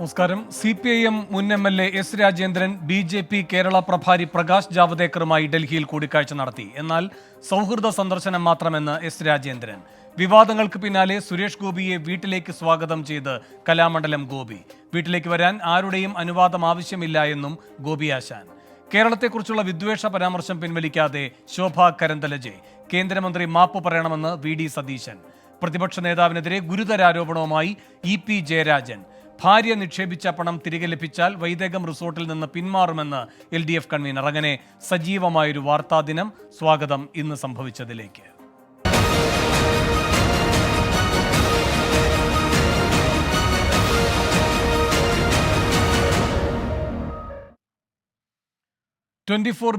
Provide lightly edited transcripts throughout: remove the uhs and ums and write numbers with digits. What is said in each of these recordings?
നമസ്കാരം. CPIM മുൻ MLA S Rajendran BJP Kerala പ്രഭാരി പ്രകാശ് ജാവദേക്കറുമായി ഡൽഹിയിൽ കൂടിക്കാഴ്ച നടത്തി. എന്നാൽ സൗഹൃദ സന്ദർശനം മാത്രമെന്ന് എസ് രാജേന്ദ്രൻ. വിവാദങ്ങൾക്ക് പിന്നാലെ സുരേഷ് ഗോപിയെ വീട്ടിലേക്ക് സ്വാഗതം ചെയ്ത് കലാമണ്ഡലം ഗോപി. വീട്ടിലേക്ക് വരാൻ ആരുടെയും അനുവാദം ആവശ്യമില്ല എന്നും ഗോപി ആശാൻ. കേരളത്തെക്കുറിച്ചുള്ള വിദ്വേഷ പരാമർശം പിൻവലിക്കാതെ ശോഭ കരന്തലജെ. കേന്ദ്രമന്ത്രി മാപ്പ് പറയണമെന്ന് VD സതീശൻ. പ്രതിപക്ഷ നേതാവിനെതിരെ ഗുരുതരാരോപണവുമായി EP ജയരാജൻ. ഭാര്യ നിക്ഷേപിച്ച പണം തിരികെ ലഭിച്ചാൽ വൈദേകം റിസോർട്ടിൽ നിന്ന് പിന്മാറുമെന്ന് LDF കൺവീനർ. അങ്ങനെ സജീവമായൊരു വാർത്താദിനം. സ്വാഗതം ഇന്ന് സംഭവിച്ചതിലേക്ക്.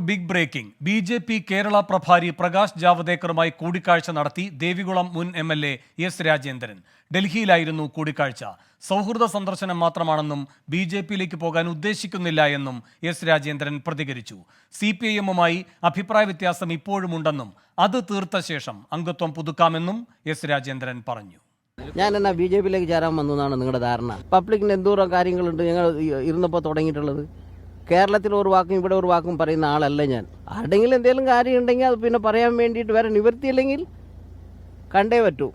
Big breaking. BJP കേരള പ്രഭാരി പ്രകാശ് ജാവദേക്കറുമായി കൂടിക്കാഴ്ച നടത്തി ദേവികുളം മുൻ MLA എസ് രാജേന്ദ്രൻ. ഡൽഹിയിലായിരുന്നു കൂടിക്കാഴ്ച. സൗഹൃദ സന്ദർശനം മാത്രമാണെന്നും BJPയിലേക്ക് പോകാൻ ഉദ്ദേശിക്കുന്നില്ല എന്നും എസ് രാജേന്ദ്രൻ പ്രതികരിച്ചു. CPIMുമായി അഭിപ്രായ വ്യത്യാസം ഇപ്പോഴുമുണ്ടെന്നും അത് തീർത്ത ശേഷം അംഗത്വം പുതുക്കാമെന്നും എസ് രാജേന്ദ്രൻ പറഞ്ഞു. ഞാൻ എന്നാ BJPയിലേക്ക് ചേരാൻ വന്നു എന്നാണ് നിങ്ങളുടെ ധാരണ? പബ്ലിക്കിന് എന്തോരം കാര്യങ്ങളുണ്ട് ഞങ്ങൾ ഇരുന്നപ്പോൾ തുടങ്ങിയിട്ടുള്ളത്. കേരളത്തിൽ ഒരു വാക്കും ഇവിടെ ഒരു വാക്കും പറയുന്ന ആളല്ല ഞാൻ. ആരുടെങ്കിലും എന്തെങ്കിലും കാര്യം ഉണ്ടെങ്കിൽ അത് പിന്നെ പറയാൻ വേണ്ടിയിട്ട് വേറെ നിവൃത്തിയില്ലെങ്കിൽ കണ്ടേ പറ്റൂ.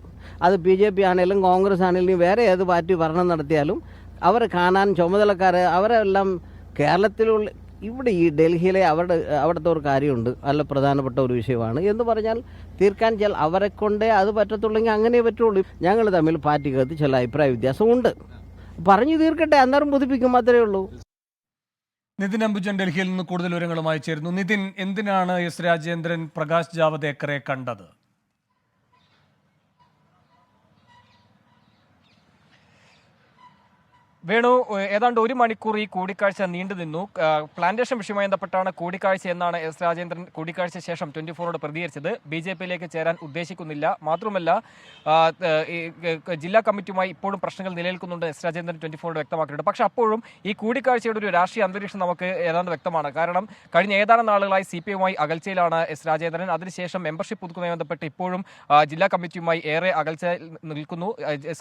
അത് BJP ആണെങ്കിലും കോൺഗ്രസ് ആണെങ്കിലും വേറെ ഏത് പാർട്ടി ഭരണം നടത്തിയാലും അവരെ കാണാൻ ചുമതലക്കാരെ അവരെല്ലാം കേരളത്തിലുള്ള ഇവിടെ ഈ ഡൽഹിയിലെ അവിടുത്തെ ഒരു കാര്യമുണ്ട്, നല്ല പ്രധാനപ്പെട്ട ഒരു വിഷയമാണ് എന്ന് പറഞ്ഞാൽ തീർക്കാൻ അവരെ കൊണ്ടേ അത് പറ്റത്തുള്ളെങ്കിൽ അങ്ങനെ പറ്റുള്ളൂ. ഞങ്ങൾ തമ്മിൽ പാർട്ടിക്കകത്ത് ചില അഭിപ്രായ വ്യത്യാസമുണ്ട്, പറഞ്ഞു തീർക്കട്ടെ, അന്നേരം പുതുപ്പിക്കും, മാത്രമേ ഉള്ളൂ. നിതിൻ അംബുജൻ ഡൽഹിയിൽ നിന്ന് കൂടുതൽ വിവരങ്ങളുമായി ചേരുന്നു. നിതിൻ, എന്തിനാണ് എസ് രാജേന്ദ്രൻ പ്രകാശ് ജാവദേക്കറെ കണ്ടത്? വേണു, ഏതാണ്ട് 1 മണിക്കൂർ ഈ കൂടിക്കാഴ്ച നീണ്ടു നിന്നു. പ്ലാന്റേഷൻ വിഷയവുമായി ബന്ധപ്പെട്ടാണ് കൂടിക്കാഴ്ച എന്നാണ് എസ് രാജേന്ദ്രൻ കൂടിക്കാഴ്ച ശേഷം 24ഓട് പ്രതികരിച്ചത്. BJPയിലേക്ക് ചേരാൻ ഉദ്ദേശിക്കുന്നില്ല, മാത്രമല്ല ജില്ലാ കമ്മിറ്റിയുമായി ഇപ്പോഴും പ്രശ്നങ്ങൾ നിലനിൽക്കുന്നുണ്ട് എസ് രാജേന്ദ്രൻ 24ഓട് വ്യക്തമാക്കിയിട്ടുണ്ട്. പക്ഷെ അപ്പോഴും ഈ കൂടിക്കാഴ്ചയുടെ ഒരു രാഷ്ട്രീയ അന്തരീക്ഷം നമുക്ക് ഏതാണ്ട് വ്യക്തമാണ്. കാരണം കഴിഞ്ഞ ഏതാനും നാളുകളായി CPIയുമായി അകൽച്ചയിലാണ് എസ് രാജേന്ദ്രൻ. അതിനുശേഷം മെമ്പർഷിപ്പ് പുതുക്കുന്നതുമായി ബന്ധപ്പെട്ട് ഇപ്പോഴും ജില്ലാ കമ്മിറ്റിയുമായി ഏറെ അകൽച്ച നിൽക്കുന്നു.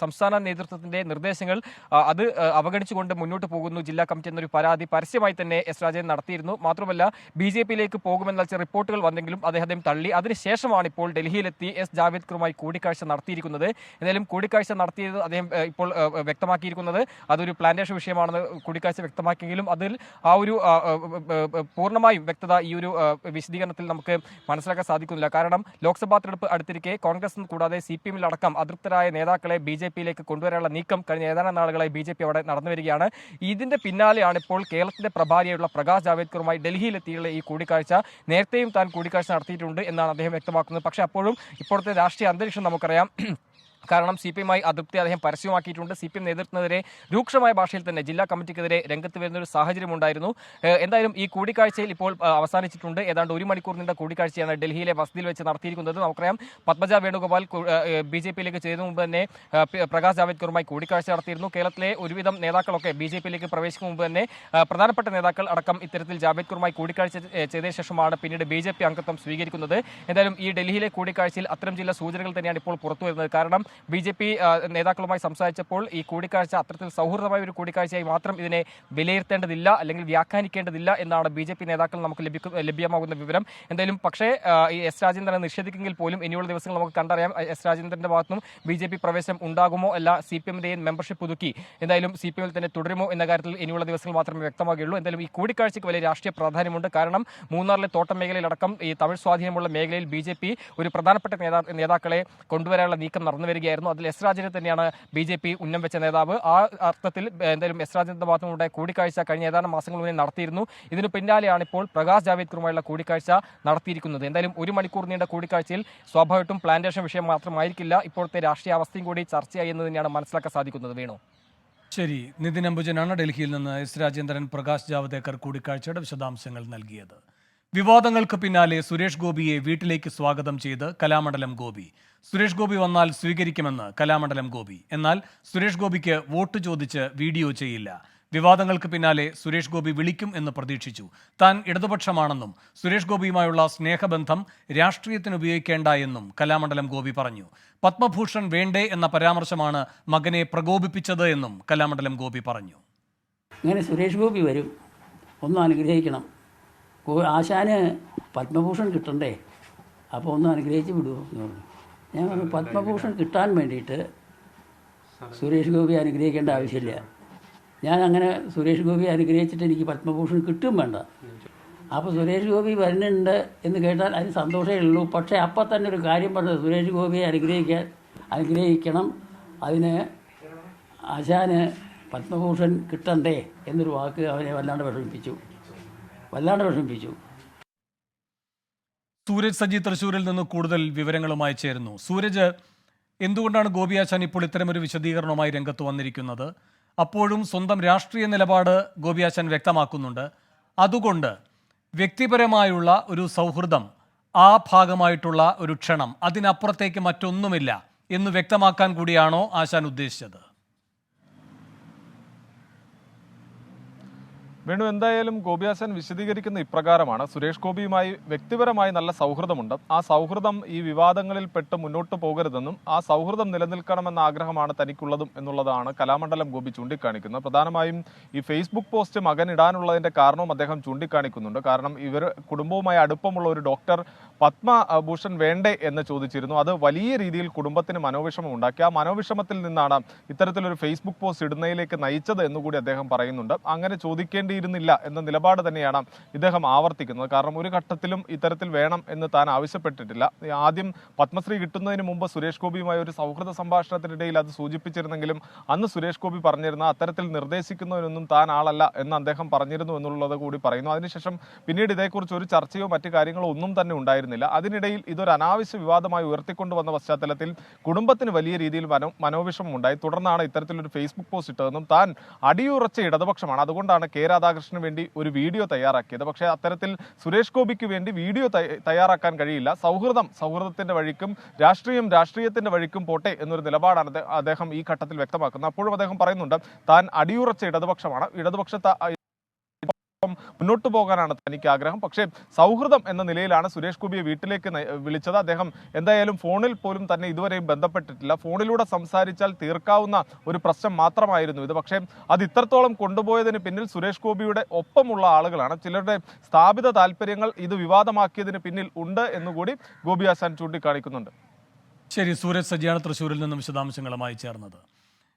സംസ്ഥാന നേതൃത്വത്തിന്റെ നിർദ്ദേശങ്ങൾ അത് അവഗണിച്ചുകൊണ്ട് മുന്നോട്ട് പോകുന്നു ജില്ലാ കമ്മിറ്റി എന്നൊരു പരാതി പരസ്യമായി തന്നെ എസ് രാജേന്ദ്രൻ നടത്തിയിരുന്നു. മാത്രമല്ല BJPയിലേക്ക് പോകുമെന്ന റിപ്പോർട്ടുകൾ വന്നെങ്കിലും അദ്ദേഹം തള്ളി. അതിനുശേഷമാണ് ഇപ്പോൾ ഡൽഹിയിലെത്തി എസ് ജാവേദ്കറുമായി കൂടിക്കാഴ്ച നടത്തിയിരിക്കുന്നത്. എന്തായാലും കൂടിക്കാഴ്ച നടത്തിയത് അദ്ദേഹം ഇപ്പോൾ വ്യക്തമാക്കിയിരിക്കുന്നത് അതൊരു പ്ലാന്റേഷൻ വിഷയമാണെന്ന് കൂടിക്കാഴ്ച വ്യക്തമാക്കിയെങ്കിലും അതിൽ ആ ഒരു പൂർണ്ണമായും വ്യക്തത ഈ ഒരു വിശദീകരണത്തിൽ നമുക്ക് മനസ്സിലാക്കാൻ സാധിക്കുന്നില്ല. കാരണം ലോക്സഭാ തെരഞ്ഞെടുപ്പ് അടുത്തിരിക്കെ കോൺഗ്രസ് കൂടാതെ CPIMൽ അടക്കം അതൃപ്തരായ നേതാക്കളെ BJPയിലേക്ക് കൊണ്ടുവരാനുള്ള നീക്കം കഴിഞ്ഞ ഏതാനും നാളുകളായി BJP അവിടെ നടന്നു വരികയാണ്. ഇതിന്റെ പിന്നാലെയാണ് ഇപ്പോൾ കേരളത്തിന്റെ പ്രഭാരിയായുള്ള പ്രകാശ് ജാവേദ്കറുമായി ഡൽഹിയിലെത്തിയുള്ള ഈ കൂടിക്കാഴ്ച. നേരത്തെയും താൻ കൂടിക്കാഴ്ച നടത്തിയിട്ടുണ്ട് എന്നാണ് അദ്ദേഹം വ്യക്തമാക്കുന്നത്. പക്ഷേ അപ്പോഴും ഇപ്പോഴത്തെ രാഷ്ട്രീയ അന്തരീക്ഷം നമുക്കറിയാം. കാരണം CPIയുമായി അതൃപ്തി അദ്ദേഹം പരസ്യമാക്കിയിട്ടുണ്ട്. CPIM നേതൃത്വത്തിനെതിരെ രൂക്ഷമായ ഭാഷയിൽ തന്നെ ജില്ലാ കമ്മിറ്റിക്കെതിരെ രംഗത്ത് വരുന്ന ഒരു സാഹചര്യം ഉണ്ടായിരുന്നു. എന്തായാലും ഈ കൂടിക്കാഴ്ചയിൽ ഇപ്പോൾ അവസാനിച്ചിട്ടുണ്ട്. ഏതാണ്ട് 1 മണിക്കൂർ നീണ്ട കൂടിക്കാഴ്ചയാണ് ഡൽഹിയിലെ വസതിയിൽ വെച്ച് നടത്തിയിരിക്കുന്നത്. നമുക്കറിയാം പത്മജ വേണുഗോപാൽ BJPയിലേക്ക് ചെയ്തതിനു മുമ്പ് തന്നെ പ്രകാശ് ജാവേദ്കറുമായി കൂടിക്കാഴ്ച നടത്തിയിരുന്നു. കേരളത്തിലെ ഒരുവിധം നേതാക്കളൊക്കെ BJPയിലേക്ക് പ്രവേശിക്കും മുമ്പ് തന്നെ പ്രധാനപ്പെട്ട നേതാക്കൾ അടക്കം ഇത്തരത്തിൽ ജാവേദ്കറുമായി കൂടിക്കാഴ്ച ചെയ്തതിനു ശേഷമാണ് പിന്നീട് BJP അംഗത്വം സ്വീകരിക്കുന്നത്. എന്തായാലും ഈ ഡൽഹിയിലെ കൂടിക്കാഴ്ചയിൽ അത്തരം ചില സൂചനകൾ തന്നെയാണ് ഇപ്പോൾ പുറത്തു വരുന്നത്. കാരണം BJP നേതാക്കളുമായി സംസാരിച്ചപ്പോൾ ഈ കൂടിക്കാഴ്ച അത്തരത്തിൽ സൗഹൃദമായ ഒരു കൂടിക്കാഴ്ചയായി മാത്രം ഇതിനെ വിലയിരുത്തേണ്ടതില്ല അല്ലെങ്കിൽ വ്യാഖ്യാനിക്കേണ്ടതില്ല എന്നാണ് BJP നേതാക്കൾ നമുക്ക് ലഭ്യമാകുന്ന വിവരം. എന്തായാലും പക്ഷേ ഈ എസ് രാജേന്ദ്രനെ നിഷേധിക്കുമെങ്കിൽ പോലും ഇനിയുള്ള ദിവസങ്ങൾ നമുക്ക് കണ്ടറിയാം എസ് രാജേന്ദ്രന്റെ ഭാഗത്തും BJP പ്രവേശനം ഉണ്ടാകുമോ അല്ല CPIMന്റെയും മെമ്പർഷിപ്പ് പുതുക്കി എന്തായാലും CPIMൽ തന്നെ തുടരുമോ എന്ന കാര്യത്തിൽ ഇനിയുള്ള ദിവസങ്ങൾ മാത്രമേ വ്യക്തമാകുകയുള്ളൂ. എന്തായാലും ഈ കൂടിക്കാഴ്ചയ്ക്ക് വലിയ രാഷ്ട്രീയ പ്രാധാന്യമുണ്ട്. കാരണം മൂന്നാറിലെ തോട്ടം മേഖലയിലടക്കം ഈ തമിഴ് സ്വാധീനമുള്ള മേഖലയിൽ BJP ഒരു പ്രധാനപ്പെട്ട നേതാക്കളെ കൊണ്ടുവരാനുള്ള നീക്കം നടന്നു വരികയായിരുന്നു. അതിൽ എസ് രാജേന്ദ്രൻ തന്നെയാണ് BJP ഉന്നം വെച്ച നേതാവ്. ആ അർത്ഥത്തിൽ എന്തായാലും എസ് രാജേന്ദ്രന്റെ ഭാഗത്തുനിന്നുണ്ടായ കൂടിക്കാഴ്ച കഴിഞ്ഞ ഏതാനും മാസങ്ങൾ മുന്നേ നടത്തിയിരുന്നു. ഇതിന് പിന്നാലെയാണ് ഇപ്പോൾ പ്രകാശ് ജാവേദ്കറുമായുള്ള കൂടിക്കാഴ്ച നടത്തിയിരിക്കുന്നത്. എന്തായാലും 1 മണിക്കൂർ നീണ്ട കൂടിക്കാഴ്ചയിൽ സ്വാഭാവികമായിട്ടും പ്ലാന്റേഷൻ വിഷയം മാത്രമായിരിക്കില്ല, ഇപ്പോഴത്തെ രാഷ്ട്രീയ അവസ്ഥയും കൂടി ചർച്ചയായി എന്ന് തന്നെയാണ് മനസ്സിലാക്കാൻ സാധിക്കുന്നത്. വേണു, ശരി. നിതിൻ അംബുജനാണ് ഡൽഹിയിൽ നിന്ന് എസ് രാജേന്ദ്രൻ പ്രകാശ് ജാവദേക്കർ കൂടിക്കാഴ്ചയുടെ വിശദാംശങ്ങൾ നൽകിയത്. വിവാദങ്ങൾക്ക് പിന്നാലെ സുരേഷ് ഗോപിയെ വീട്ടിലേക്ക് സ്വാഗതം ചെയ്ത് കലാമണ്ഡലം ഗോപി. സുരേഷ് ഗോപി വന്നാൽ സ്വീകരിക്കുമെന്ന് കലാമണ്ഡലം ഗോപി. എന്നാൽ സുരേഷ് ഗോപിക്ക് വോട്ട് ചോദിച്ച് വീഡിയോ ചെയ്യില്ല. വിവാദങ്ങൾക്ക് പിന്നാലെ സുരേഷ് ഗോപി വിളിക്കും എന്ന് പ്രതീക്ഷിച്ചു. താൻ ഇടതുപക്ഷമാണെന്നും സുരേഷ് ഗോപിയുമായുള്ള സ്നേഹബന്ധം രാഷ്ട്രീയത്തിന് ഉപയോഗിക്കേണ്ട എന്നും കലാമണ്ഡലം ഗോപി പറഞ്ഞു. പത്മഭൂഷൺ വേണ്ടേ എന്ന പരാമർശമാണ് മകനെ പ്രകോപിപ്പിച്ചത് എന്നും കലാമണ്ഡലം ഗോപി പറഞ്ഞു. ഇങ്ങനെ സുരേഷ് ഗോപി വരും, ഒന്ന് അനുഗ്രഹിക്കണം, ആശാന് പത്മഭൂഷൺ കിട്ടണ്ടേ, അപ്പോൾ ഒന്ന് അനുഗ്രഹിച്ച് വിടുമോ എന്ന് പറഞ്ഞു. ഞാൻ പറഞ്ഞു പത്മഭൂഷൺ കിട്ടാൻ വേണ്ടിയിട്ട് സുരേഷ് ഗോപി അനുഗ്രഹിക്കേണ്ട ആവശ്യമില്ല. ഞാൻ അങ്ങനെ സുരേഷ് ഗോപി അനുഗ്രഹിച്ചിട്ട് എനിക്ക് പത്മഭൂഷൺ കിട്ടും വേണ്ട. അപ്പോൾ സുരേഷ് ഗോപി വരുന്നുണ്ട് എന്ന് കേട്ടാൽ അതിന് സന്തോഷമേ ഉള്ളൂ. പക്ഷേ അപ്പം തന്നെ ഒരു കാര്യം പറഞ്ഞത്, സുരേഷ് ഗോപിയെ അനുഗ്രഹിക്കണം, അതിന് ആശാന് പത്മഭൂഷൺ കിട്ടണ്ടേ എന്നൊരു വാക്ക് അവനെ വല്ലാണ്ട് വിഷമിപ്പിച്ചു. സൂരജ് സജി തൃശ്ശൂരിൽ നിന്ന് കൂടുതൽ വിവരങ്ങളുമായി ചേരുന്നു. സൂരജ്, എന്തുകൊണ്ടാണ് ഗോപി ആശാൻ ഇപ്പോൾ ഇത്തരമൊരു വിശദീകരണവുമായി രംഗത്ത് വന്നിരിക്കുന്നത്? അപ്പോഴും സ്വന്തം രാഷ്ട്രീയ നിലപാട് ഗോപി ആശാൻ വ്യക്തമാക്കുന്നുണ്ട്. അതുകൊണ്ട് വ്യക്തിപരമായുള്ള ഒരു സൗഹൃദം, ആ ഭാഗമായിട്ടുള്ള ഒരു ക്ഷണം, അതിനപ്പുറത്തേക്ക് മറ്റൊന്നുമില്ല എന്ന് വ്യക്തമാക്കാൻ കൂടിയാണോ ആശാൻ ഉദ്ദേശിച്ചത്? വേണു, എന്തായാലും ഗോപി ആശാൻ വിശദീകരിക്കുന്ന ഇപ്രകാരമാണ്. സുരേഷ് ഗോപിയുമായി വ്യക്തിപരമായി നല്ല സൗഹൃദമുണ്ട്. ആ സൗഹൃദം ഈ വിവാദങ്ങളിൽ പെട്ട് മുന്നോട്ട് പോകരുതെന്നും ആ സൗഹൃദം നിലനിൽക്കണമെന്ന ആഗ്രഹമാണ് തനിക്കുള്ളതും എന്നുള്ളതാണ് കലാമണ്ഡലം ഗോപി ചൂണ്ടിക്കാണിക്കുന്നത്. പ്രധാനമായും ഈ ഫേസ്ബുക്ക് പോസ്റ്റ് മകൻ ഇടാനുള്ളതിന്റെ കാരണവും അദ്ദേഹം ചൂണ്ടിക്കാണിക്കുന്നുണ്ട്. കാരണം ഇവർ കുടുംബവുമായി അടുപ്പമുള്ള ഒരു ഡോക്ടർ പത്മഭൂഷൺ വേണ്ടേ എന്ന് ചോദിച്ചിരുന്നു. അത് വലിയ രീതിയിൽ കുടുംബത്തിന് മനോവിഷമം ഉണ്ടാക്കി. ആ മനോവിഷമത്തിൽ നിന്നാണ് ഇത്തരത്തിലൊരു ഫേസ്ബുക്ക് പോസ്റ്റ് ഇടുന്നതിലേക്ക് നയിച്ചത് എന്നുകൂടി അദ്ദേഹം പറയുന്നുണ്ട്. അങ്ങനെ ചോദിക്കേണ്ടിയിരുന്നില്ല എന്ന നിലപാട് തന്നെയാണ് ഇദ്ദേഹം ആവർത്തിക്കുന്നത്. കാരണം ഒരു ഘട്ടത്തിലും ഇത്തരത്തിൽ വേണം എന്ന് താൻ ആവശ്യപ്പെട്ടിട്ടില്ല. ആദ്യം പത്മശ്രീ കിട്ടുന്നതിന് മുമ്പ് സുരേഷ് ഗോപിയുമായി ഒരു സൗഹൃദ സംഭാഷണത്തിനിടയിൽ അത് സൂചിപ്പിച്ചിരുന്നെങ്കിലും അന്ന് സുരേഷ് ഗോപി പറഞ്ഞിരുന്ന അത്തരത്തിൽ നിർദ്ദേശിക്കുന്നതിനൊന്നും താൻ ആളല്ല എന്ന് അദ്ദേഹം പറഞ്ഞിരുന്നു എന്നുള്ളത് കൂടി പറയുന്നു. അതിനുശേഷം പിന്നീട് ഇതേക്കുറിച്ച് ഒരു ചർച്ചയോ മറ്റു കാര്യങ്ങളോ ഒന്നും തന്നെ ഉണ്ടായിരുന്നില്ല. അതിനിടയിൽ ഇതൊരു അനാവശ്യ വിവാദമായി ഉയർത്തിക്കൊണ്ടുവന്ന പശ്ചാത്തലത്തിൽ കുടുംബത്തിന് വലിയ രീതിയിൽ മനോവിഷമം ഉണ്ടായി. തുടർന്നാണ് ഇത്തരത്തിലൊരു ഫേസ്ബുക്ക് പോസ്റ്റ് ഇട്ടതെന്നും താൻ അടിയുറച്ച ഇടതുപക്ഷമാണ്, അതുകൊണ്ടാണ് കെ രാധാകൃഷ്ണന് വേണ്ടി ഒരു വീഡിയോ തയ്യാറാക്കിയത്. പക്ഷേ അത്തരത്തിൽ സുരേഷ് ഗോപിക്ക് വേണ്ടി വീഡിയോ തയ്യാറാക്കാൻ കഴിയില്ല. സൗഹൃദത്തിന്റെ വഴിക്കും രാഷ്ട്രീയത്തിന്റെ വഴിക്കും പോട്ടെ എന്നൊരു നിലപാടാണ് അദ്ദേഹം ഈ ഘട്ടത്തിൽ വ്യക്തമാക്കുന്നത്. അപ്പോഴും അദ്ദേഹം പറയുന്നുണ്ട് താൻ അടിയുറച്ച ഇടതുപക്ഷമാണ്, ഇടതുപക്ഷത്തെ മുന്നോട്ട് പോകാനാണ് തനിക്ക് ആഗ്രഹം. പക്ഷേ സൗഹൃദം എന്ന നിലയിലാണ് സുരേഷ് ഗോപിയെ വീട്ടിലേക്ക് വിളിച്ചത്. അദ്ദേഹം എന്തായാലും ഫോണിൽ പോലും തന്നെ ഇതുവരെയും ബന്ധപ്പെട്ടിട്ടില്ല. ഫോണിലൂടെ സംസാരിച്ചാൽ തീർക്കാവുന്ന ഒരു പ്രശ്നം മാത്രമായിരുന്നു ഇത്. പക്ഷേ അത് ഇത്രത്തോളം കൊണ്ടുപോയതിന് പിന്നിൽ സുരേഷ് ഗോപിയുടെ ഒപ്പമുള്ള ആളുകളാണ്. ചിലരുടെ സ്ഥാപിത താല്പര്യങ്ങൾ ഇത് വിവാദമാക്കിയതിന് പിന്നിൽ ഉണ്ട് എന്നുകൂടി ഗോപി ആശാൻ ചൂണ്ടിക്കാണിക്കുന്നുണ്ട്. ശരി, സൂരജ് സജിയാണ് തൃശ്ശൂരിൽ നിന്നും വിശദാംശങ്ങളുമായി ചേർന്നത്.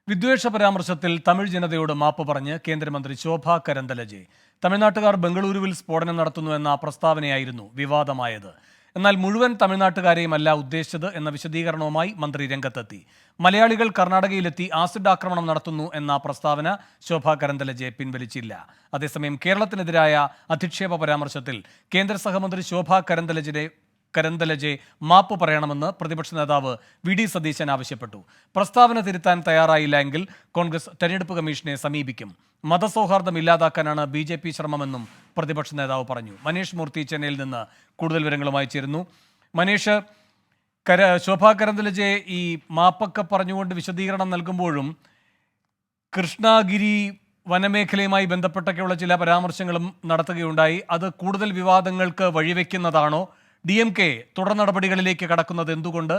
വിദ്വേഷ പരാമർശത്തിൽ തമിഴ് ജനതയോട് മാപ്പ് പറഞ്ഞ് കേന്ദ്രമന്ത്രി ശോഭ കരന്തലജെ. തമിഴ്നാട്ടുകാർ ബംഗളൂരുവിൽ സ്ഫോടനം നടത്തുന്നു എന്ന പ്രസ്താവനയായിരുന്നു വിവാദമായത്. എന്നാൽ മുഴുവൻ തമിഴ്നാട്ടുകാരെയും അല്ല ഉദ്ദേശിച്ചത് എന്ന വിശദീകരണവുമായി മന്ത്രി രംഗത്തെത്തി. മലയാളികൾ കർണാടകയിലെത്തി ആസിഡ് ആക്രമണം നടത്തുന്നു എന്ന പ്രസ്താവന ശോഭ കരന്തലജെ പിൻവലിച്ചില്ല. അതേസമയം കേരളത്തിനെതിരായ അധിക്ഷേപ പരാമർശത്തിൽ കേന്ദ്ര സഹമന്ത്രി ശോഭ കരന്തലജെ മാപ്പ് പറയണമെന്ന് പ്രതിപക്ഷ നേതാവ് വി ഡി സതീശൻ ആവശ്യപ്പെട്ടു. പ്രസ്താവന തിരുത്താൻ തയ്യാറായില്ല എങ്കിൽ കോൺഗ്രസ് തെരഞ്ഞെടുപ്പ് കമ്മീഷനെ സമീപിക്കും. മതസൗഹാർദ്ദം ഇല്ലാതാക്കാനാണ് BJP ശ്രമമെന്നും പ്രതിപക്ഷ നേതാവ് പറഞ്ഞു. മനീഷ് മൂർത്തി ചെന്നൈയിൽ നിന്ന് കൂടുതൽ വിവരങ്ങളുമായി ചേരുന്നു. മനീഷ്, ശോഭ കരന്തലജെ ഈ മാപ്പൊക്കെ പറഞ്ഞുകൊണ്ട് വിശദീകരണം നൽകുമ്പോഴും കൃഷ്ണഗിരി വനമേഖലയുമായി ബന്ധപ്പെട്ടൊക്കെയുള്ള ചില പരാമർശങ്ങളും നടത്തുകയുണ്ടായി. അത് കൂടുതൽ വിവാദങ്ങൾക്ക് വഴിവെക്കുന്നതാണോ? DMK തുടർ നടപടികളിലേക്ക് കടക്കുന്നത് എന്തുകൊണ്ട്?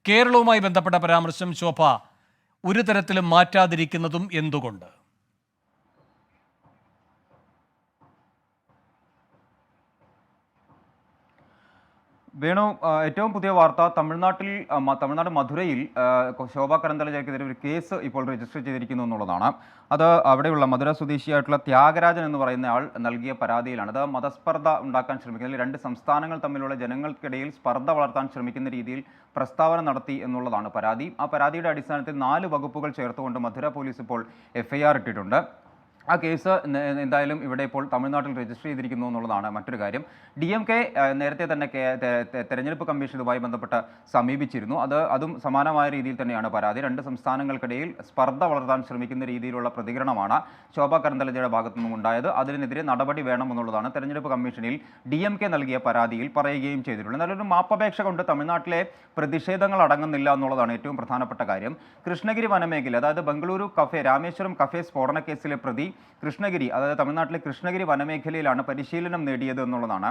കേരളവുമായി ബന്ധപ്പെട്ട പരാമർശം ശോഭ ഒരു തരത്തിലും മാറ്റാതിരിക്കുന്നതും എന്തുകൊണ്ട്? വേണു, ഏറ്റവും പുതിയ വാർത്ത, തമിഴ്നാട് മധുരയിൽ ശോഭ കരന്തലജയ്ക്കെതിരെ ഒരു കേസ് ഇപ്പോൾ രജിസ്റ്റർ ചെയ്തിരിക്കുന്നു എന്നുള്ളതാണ്. അത് അവിടെയുള്ള മധുര സ്വദേശിയായിട്ടുള്ള ത്യാഗരാജൻ എന്ന് പറയുന്ന ആൾ നൽകിയ പരാതിയിലാണ്. അത് മതസ്പർദ്ധ ഉണ്ടാക്കാൻ ശ്രമിക്കുന്ന, രണ്ട് സംസ്ഥാനങ്ങൾ തമ്മിലുള്ള ജനങ്ങൾക്കിടയിൽ സ്പർദ്ധ വളർത്താൻ ശ്രമിക്കുന്ന രീതിയിൽ പ്രസ്താവന നടത്തി എന്നുള്ളതാണ് പരാതി. ആ പരാതിയുടെ അടിസ്ഥാനത്തിൽ 4 വകുപ്പുകൾ ചേർത്തുകൊണ്ട് മധുര പോലീസ് ഇപ്പോൾ FIR ഇട്ടിട്ടുണ്ട്. ആ കേസ് എന്തായാലും ഇവിടെ ഇപ്പോൾ തമിഴ്നാട്ടിൽ രജിസ്റ്റർ ചെയ്തിരിക്കുന്നു എന്നുള്ളതാണ് മറ്റൊരു കാര്യം. DMK നേരത്തെ തന്നെ തെരഞ്ഞെടുപ്പ് കമ്മീഷൻ ഇതുമായി ബന്ധപ്പെട്ട് സമീപിച്ചിരുന്നു. അതും സമാനമായ രീതിയിൽ തന്നെയാണ് പരാതി. 2 സംസ്ഥാനങ്ങൾക്കിടയിൽ സ്പർദ്ധ വളർത്താൻ ശ്രമിക്കുന്ന രീതിയിലുള്ള പ്രതികരണമാണ് ശോഭ കരന്തലജയുടെ ഭാഗത്തു നിന്നും ഉണ്ടായത്. അതിനെതിരെ നടപടി വേണമെന്നുള്ളതാണ് തെരഞ്ഞെടുപ്പ് കമ്മീഷനിൽ DMK നൽകിയ പരാതിയിൽ പറയുകയും ചെയ്തിട്ടുള്ളത്. എന്നാൽ ഒരു മാപ്പപേക്ഷ കൊണ്ട് തമിഴ്നാട്ടിലെ പ്രതിഷേധങ്ങൾ അടങ്ങുന്നില്ല എന്നുള്ളതാണ് ഏറ്റവും പ്രധാനപ്പെട്ട കാര്യം. കൃഷ്ണഗിരി വനമേഖല, അതായത് ബംഗളൂരു രാമേശ്വരം കഫേ സ്ഫോടന കേസിലെ പ്രതി കൃഷ്ണഗിരി, അതായത് തമിഴ്നാട്ടിലെ കൃഷ്ണഗിരി വനമേഖലയിലാണ് പരിശീലനം നേടിയത് എന്നുള്ളതാണ്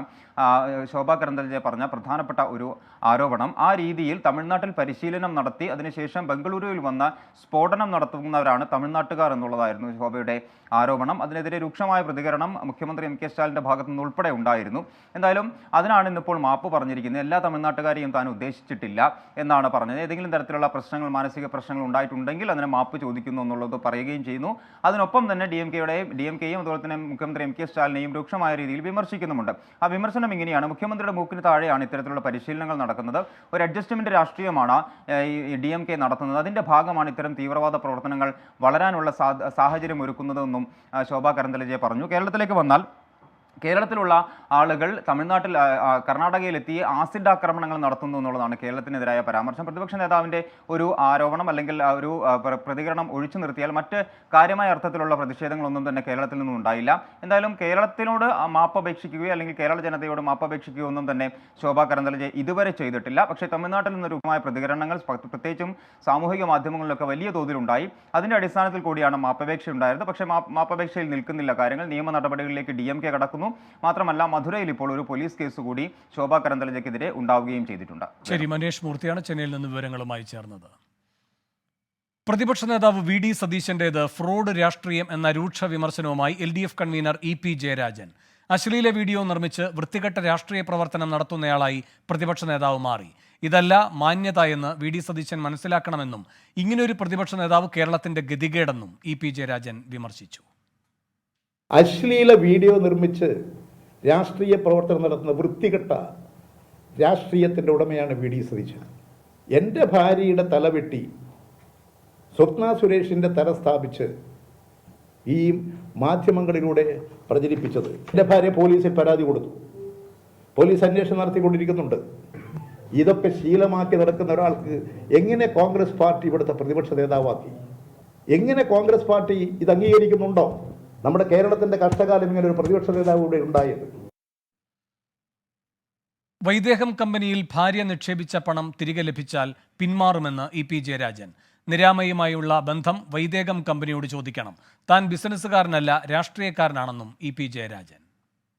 ശോഭാ കരന്തലജെ പറഞ്ഞ പ്രധാനപ്പെട്ട ഒരു ആരോപണം. ആ രീതിയിൽ തമിഴ്നാട്ടിൽ പരിശീലനം നടത്തി അതിനുശേഷം ബംഗളൂരുവിൽ വന്ന സ്ഫോടനം നടത്തുന്നവരാണ് തമിഴ്നാട്ടുകാർ എന്നുള്ളതായിരുന്നു ശോഭയുടെ ആരോപണം. അതിനെതിരെ രൂക്ഷമായ പ്രതികരണം മുഖ്യമന്ത്രി എം കെ സ്റ്റാലിൻ്റെ ഭാഗത്തു നിന്ന് ഉൾപ്പെടെ ഉണ്ടായിരുന്നു. എന്തായാലും അതിനാണ് ഇന്നിപ്പോൾ മാപ്പ് പറഞ്ഞിരിക്കുന്നത്. എല്ലാ തമിഴ്നാട്ടുകാരെയും താൻ ഉദ്ദേശിച്ചിട്ടില്ല എന്നാണ് പറഞ്ഞത്. ഏതെങ്കിലും തരത്തിലുള്ള പ്രശ്നങ്ങൾ, മാനസിക പ്രശ്നങ്ങൾ ഉണ്ടായിട്ടുണ്ടെങ്കിൽ അതിനെ മാപ്പ് ചോദിക്കുന്നു എന്നുള്ളത് പറയുകയും ചെയ്യുന്നു. അതിനൊപ്പം തന്നെ ഡി എം കെയും അതുപോലെ തന്നെ മുഖ്യമന്ത്രി എം കെ സ്റ്റാലിനെയും രൂക്ഷമായ രീതിയിൽ വിമർശിക്കുന്നുമുണ്ട്. ആ വിമർശനം ഇങ്ങനെയാണ്: മുഖ്യമന്ത്രിയുടെ മൂക്കിന് താഴെയാണ് ഇത്തരത്തിലുള്ള പരിശീലനങ്ങൾ നടക്കുന്നത്. ഒരു അഡ്ജസ്റ്റ്മെന്റ് രാഷ്ട്രീയമാണ് ഈ ഡി എം കെ നടത്തുന്നത്. അതിന്റെ ഭാഗമാണ് ഇത്തരം തീവ്രവാദ പ്രവർത്തനങ്ങൾ വളരാനുള്ള സാഹചര്യം ഒരുക്കുന്നതെന്നും ശോഭാ കരന്തലജെ പറഞ്ഞു. കേരളത്തിലേക്ക് വന്നാൽ കേരളത്തിലുള്ള ആളുകൾ തമിഴ്നാട്ടിൽ കർണാടകയിലെത്തി ആസിഡ് ആക്രമണങ്ങൾ നടത്തുന്നു എന്നുള്ളതാണ് കേരളത്തിനെതിരായ പരാമർശം. പ്രതിപക്ഷ നേതാവിൻ്റെ ഒരു ആരോപണം അല്ലെങ്കിൽ ഒരു പ്രതികരണം ഒഴിച്ചു നിർത്തിയാൽ മറ്റ് കാര്യമായ അർത്ഥത്തിലുള്ള പ്രതിഷേധങ്ങളൊന്നും തന്നെ കേരളത്തിൽ നിന്നും ഉണ്ടായില്ല. എന്തായാലും കേരളത്തിനോട് മാപ്പപേക്ഷിക്കുകയോ അല്ലെങ്കിൽ കേരള ജനതയോട് മാപ്പപേക്ഷിക്കുകയോ ഒന്നും തന്നെ ശോഭാ കരന്തലജെ ഇതുവരെ ചെയ്തിട്ടില്ല. പക്ഷേ തമിഴ്നാട്ടിൽ നിന്ന് രൂപമായ പ്രതികരണങ്ങൾ പ്രത്യേകിച്ചും സാമൂഹിക മാധ്യമങ്ങളിലൊക്കെ വലിയ തോതിലുണ്ടായി. അതിൻ്റെ അടിസ്ഥാനത്തിൽ കൂടിയാണ് മാപ്പപേക്ഷ ഉണ്ടായത്. പക്ഷേ മാപ്പപേക്ഷയിൽ നിൽക്കുന്നില്ല കാര്യങ്ങൾ. നിയമ നടപടികളിലേക്ക് ഡി എം കെ കടക്കുന്നു. മാത്രമല്ല മധുരയിൽ ഇപ്പോൾ ഒരു പോലീസ് കേസ് കൂടി ശോഭാ കരന്തലജയ്ക്കെതിരെ ഉണ്ടാവുകയും ചെയ്തിട്ടുണ്ട്. ശരി, മനേഷ് മൂർത്തിയാണ് ചെന്നൈയിൽ നിന്ന് വിവരങ്ങളുമായി ചേർന്നത്. പ്രതിപക്ഷ നേതാവ് വി ഡി സതീശന്റേത് ഫ്രോഡ് രാഷ്ട്രീയം എന്ന രൂക്ഷ വിമർശനവുമായി LDF കൺവീനർ EP ജയരാജൻ. അശ്ലീല വീഡിയോ നിർമ്മിച്ച് വൃത്തികെട്ട രാഷ്ട്രീയ പ്രവർത്തനം നടത്തുന്നയാളായി പ്രതിപക്ഷ നേതാവ് മാറി. ഇതല്ല മാന്യത എന്ന് വി ഡി സതീശൻ മനസ്സിലാക്കണമെന്നും ഇങ്ങനെയൊരു പ്രതിപക്ഷ നേതാവ് കേരളത്തിന്റെ ഗതികേടെന്നും EP ജയരാജൻ വിമർശിച്ചു. അശ്ലീല വീഡിയോ നിർമ്മിച്ച് രാഷ്ട്രീയ പ്രവർത്തനം നടത്തുന്ന വൃത്തികെട്ട രാഷ്ട്രീയത്തിൻ്റെ ഉടമയാണ് വി ഡി സതീശൻ. എൻ്റെ ഭാര്യയുടെ തലവെട്ടി സ്വപ്ന സുരേഷിൻ്റെ തല സ്ഥാപിച്ച് ഈ മാധ്യമങ്ങളിലൂടെ പ്രചരിപ്പിച്ചത്. എൻ്റെ ഭാര്യ പോലീസിൽ പരാതി കൊടുത്തു. പോലീസ് അന്വേഷണം നടത്തിക്കൊണ്ടിരിക്കുന്നുണ്ട്. ഇതൊക്കെ ശീലമാക്കി നടക്കുന്ന ഒരാൾക്ക് എങ്ങനെ കോൺഗ്രസ് പാർട്ടി ഇവിടുത്തെ പ്രതിപക്ഷ നേതാവാക്കി? എങ്ങനെ കോൺഗ്രസ് പാർട്ടി ഇത് അംഗീകരിക്കുന്നുണ്ടോ? നമ്മുടെ കേരളത്തിന്റെ കഷ്ടകാലം ഇങ്ങനെ ഒരു പ്രതിപക്ഷ നേതാവ് ഇവിടെ ഉണ്ടായത്. വൈദേഹം കമ്പനിയിൽ ഭാര്യ നിക്ഷേപിച്ച പണം തിരികെ ലഭിച്ചാൽ പിന്മാറുമെന്ന് EP ജയരാജൻ. നിരാമയുമായുള്ള ബന്ധം വൈദേഹം കമ്പനിയോട് ചോദിക്കണം. താൻ ബിസിനസ്സുകാരനല്ല, രാഷ്ട്രീയക്കാരനാണെന്നും EP ജയരാജൻ.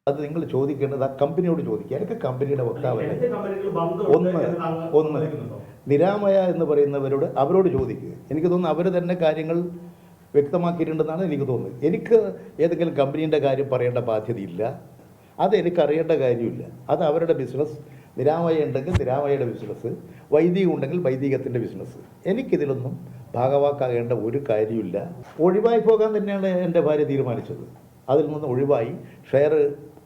അത് നിങ്ങൾ ചോദിക്കേണ്ടത് ആ കമ്പനിയോട് ചോദിക്കുക. എനിക്ക് കമ്പനിയുടെ വക്താവല്ലേ. ഒന്ന് നിരാമയ എന്ന് പറയുന്നവരോട് അവരോട് ചോദിക്കുക. എനിക്ക് തോന്നുന്നു അവർ തന്നെ കാര്യങ്ങൾ വ്യക്തമാക്കിയിട്ടുണ്ടെന്നാണ് എനിക്ക് തോന്നുന്നത്. എനിക്ക് ഏതെങ്കിലും കമ്പനീൻ്റെ കാര്യം പറയേണ്ട ബാധ്യതയില്ല. അത് എനിക്കറിയേണ്ട കാര്യമില്ല. അത് അവരുടെ ബിസിനസ്. നിരാമയ ഉണ്ടെങ്കിൽ നിരാമയയുടെ ബിസിനസ്, വൈദികം ഉണ്ടെങ്കിൽ വൈദികത്തിൻ്റെ ബിസിനസ്. എനിക്കിതിലൊന്നും ഭാഗവാക്കാകേണ്ട ഒരു കാര്യമില്ല. ഒഴിവായി പോകാൻ തന്നെയാണ് എൻ്റെ ഭാര്യ തീരുമാനിച്ചത്. അതിൽ നിന്ന് ഒഴിവായി ഷെയർ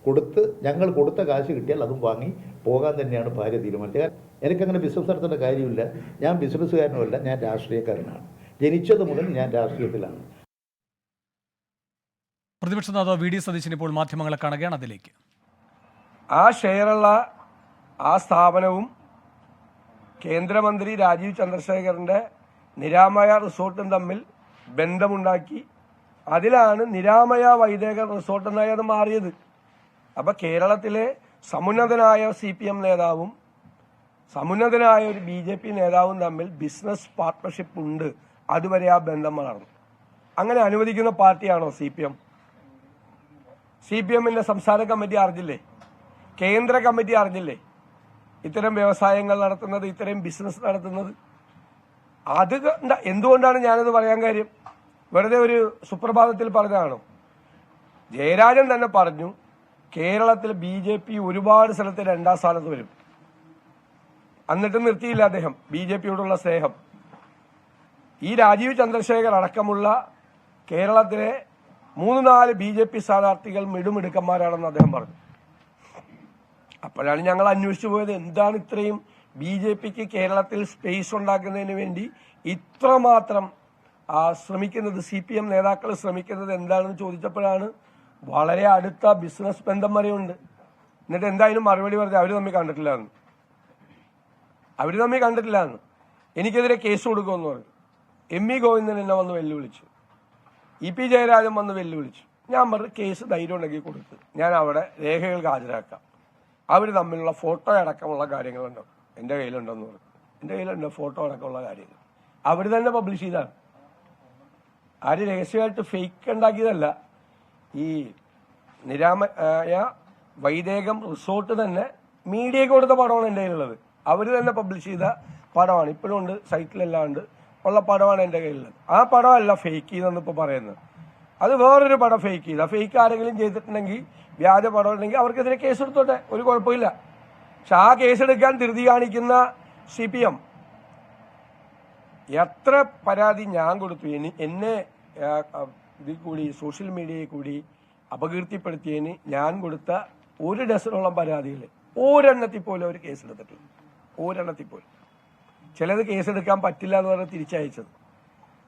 കൊടുത്ത് ഞങ്ങൾ കൊടുത്ത കാശ് കിട്ടിയാൽ അതും വാങ്ങി പോകാൻ തന്നെയാണ് ഭാര്യ തീരുമാനിച്ചത്. എനിക്കങ്ങനെ ബിസിനസ് നടത്തേണ്ട കാര്യമില്ല. ഞാൻ ബിസിനസ്സുകാരനുമല്ല, ഞാൻ രാഷ്ട്രീയക്കാരനാണ്. ജനിച്ചത് മുതൽ ഞാൻ രാഷ്ട്രീയത്തിലാണ്. പ്രതിപക്ഷ നേതാവ് വി ഡി സതീശൻ ഇപ്പോൾ മാധ്യമങ്ങളെ കാണുകയാണ്. അതിലേക്ക് ആ ഷെയറുള്ള ആ സ്ഥാപനവും കേന്ദ്രമന്ത്രി രാജീവ് ചന്ദ്രശേഖറിന്റെ നിരാമയ റിസോർട്ടും തമ്മിൽ ബന്ധമുണ്ടാക്കി. അതിലാണ് നിരാമയ വൈദേഹ റിസോർട്ട് എന്നായി അത് മാറിയത്. അപ്പൊ കേരളത്തിലെ സമുന്നതനായ CPM നേതാവും സമുന്നതനായ ഒരു BJP നേതാവും തമ്മിൽ ബിസിനസ് പാർട്ട്ണർഷിപ്പ് ഉണ്ട്. അതുവരെ ആ ബന്ധം വളർന്നു. അങ്ങനെ അനുവദിക്കുന്ന പാർട്ടിയാണോ CPM? CPMന്റെ സംസ്ഥാന കമ്മിറ്റി അറിഞ്ഞില്ലേ? കേന്ദ്ര കമ്മിറ്റി അറിഞ്ഞില്ലേ ഇത്തരം വ്യവസായങ്ങൾ നടത്തുന്നത്, ഇത്തരം ബിസിനസ് നടത്തുന്നത്? അത് എന്തുകൊണ്ടാണ് ഞാനത് പറയാൻ കാര്യം? വെറുതെ ഒരു സുപ്രഭാതത്തിൽ പറഞ്ഞതാണോ? ജയരാജൻ തന്നെ പറഞ്ഞു കേരളത്തിൽ BJP ഒരുപാട് സ്ഥലത്ത് 2ാം സ്ഥാനത്ത് വരും. എന്നിട്ട് നിർത്തിയില്ല അദ്ദേഹം BJPയോടുള്ള സ്നേഹം. ഈ രാജീവ് ചന്ദ്രശേഖർ അടക്കമുള്ള കേരളത്തിലെ 3-4 BJP സ്ഥാനാർത്ഥികൾ മിടുമിടുക്കന്മാരാണെന്ന് അദ്ദേഹം പറഞ്ഞു. അപ്പോഴാണ് ഞങ്ങൾ അന്വേഷിച്ചു പോയത്, എന്താണ് ഇത്രയും BJPക്ക് കേരളത്തിൽ സ്പേസ് ഉണ്ടാക്കുന്നതിന് വേണ്ടി ഇത്രമാത്രം ശ്രമിക്കുന്നത്, CPM നേതാക്കൾ ശ്രമിക്കുന്നത് എന്താണെന്ന് ചോദിച്ചപ്പോഴാണ് വളരെ അടുത്ത ബിസിനസ് ബന്ധം വരെയുണ്ട്. എന്നിട്ട് എന്തായാലും മറുപടി പറഞ്ഞത് അവർ തമ്മിൽ കണ്ടിട്ടില്ലാന്ന്. എനിക്കെതിരെ കേസ് കൊടുക്കുമെന്ന് പറഞ്ഞു. ME ഗോവിന്ദൻ എന്നെ വന്ന് വെല്ലുവിളിച്ചു. EP ജയരാജൻ വന്ന് വെല്ലുവിളിച്ചു. ഞാൻ പറഞ്ഞു കേസ് ധൈര്യം ഉണ്ടെങ്കിൽ കൊടുത്ത് ഞാൻ അവിടെ രേഖകൾക്ക് ഹാജരാക്കാം. അവർ തമ്മിലുള്ള ഫോട്ടോ അടക്കമുള്ള കാര്യങ്ങളുണ്ടോ എൻ്റെ കയ്യിലുണ്ടെന്ന് പറഞ്ഞു. എൻ്റെ കയ്യിലുണ്ട് ഫോട്ടോ അടക്കമുള്ള കാര്യങ്ങൾ. അവർ തന്നെ പബ്ലിഷ് ചെയ്താണ്. ആര് രഹസ്യമായിട്ട് ഫേക്ക് ഉണ്ടാക്കിയതല്ല. ഈ നിരാമയ വൈദേകം റിസോർട്ട് തന്നെ മീഡിയയ്ക്ക് കൊടുത്ത പടമാണ് എൻ്റെ കയ്യിലുള്ളത്. അവർ തന്നെ പബ്ലിഷ് ചെയ്ത പടമാണ്, ഇപ്പോഴും ഉണ്ട്, സൈറ്റിലെല്ലാം ഉണ്ട്, ഉള്ള പടമാണ് എൻ്റെ കയ്യിലുള്ളത്. ആ പടമല്ല ഫേക്ക് ചെയ്തെന്ന് ഇപ്പോൾ പറയുന്നത്. അത് വേറൊരു പടം ഫേക്ക് ചെയ്ത. ഫേക്ക് ആരെങ്കിലും ചെയ്തിട്ടുണ്ടെങ്കിൽ, വ്യാജ പടം ഉണ്ടെങ്കിൽ അവർക്കെതിരെ കേസെടുത്തോട്ടെ, ഒരു കുഴപ്പമില്ല. പക്ഷെ ആ കേസെടുക്കാൻ ധൃതി കാണിക്കുന്ന CPM എത്ര പരാതി ഞാൻ കൊടുത്തു, എന്നെ ഇതിൽ കൂടി സോഷ്യൽ മീഡിയയിൽ കൂടി അപകീർത്തിപ്പെടുത്തിയതിന് ഞാൻ കൊടുത്ത 1 ഡസനോളം പരാതികൾ ഒരെണ്ണത്തിൽ പോലും അവർ കേസെടുത്തിട്ടില്ല. ഒരെണ്ണത്തിൽ പോലും. ചിലത് കേസെടുക്കാൻ പറ്റില്ല എന്ന് പറഞ്ഞ് തിരിച്ചയച്ചത്.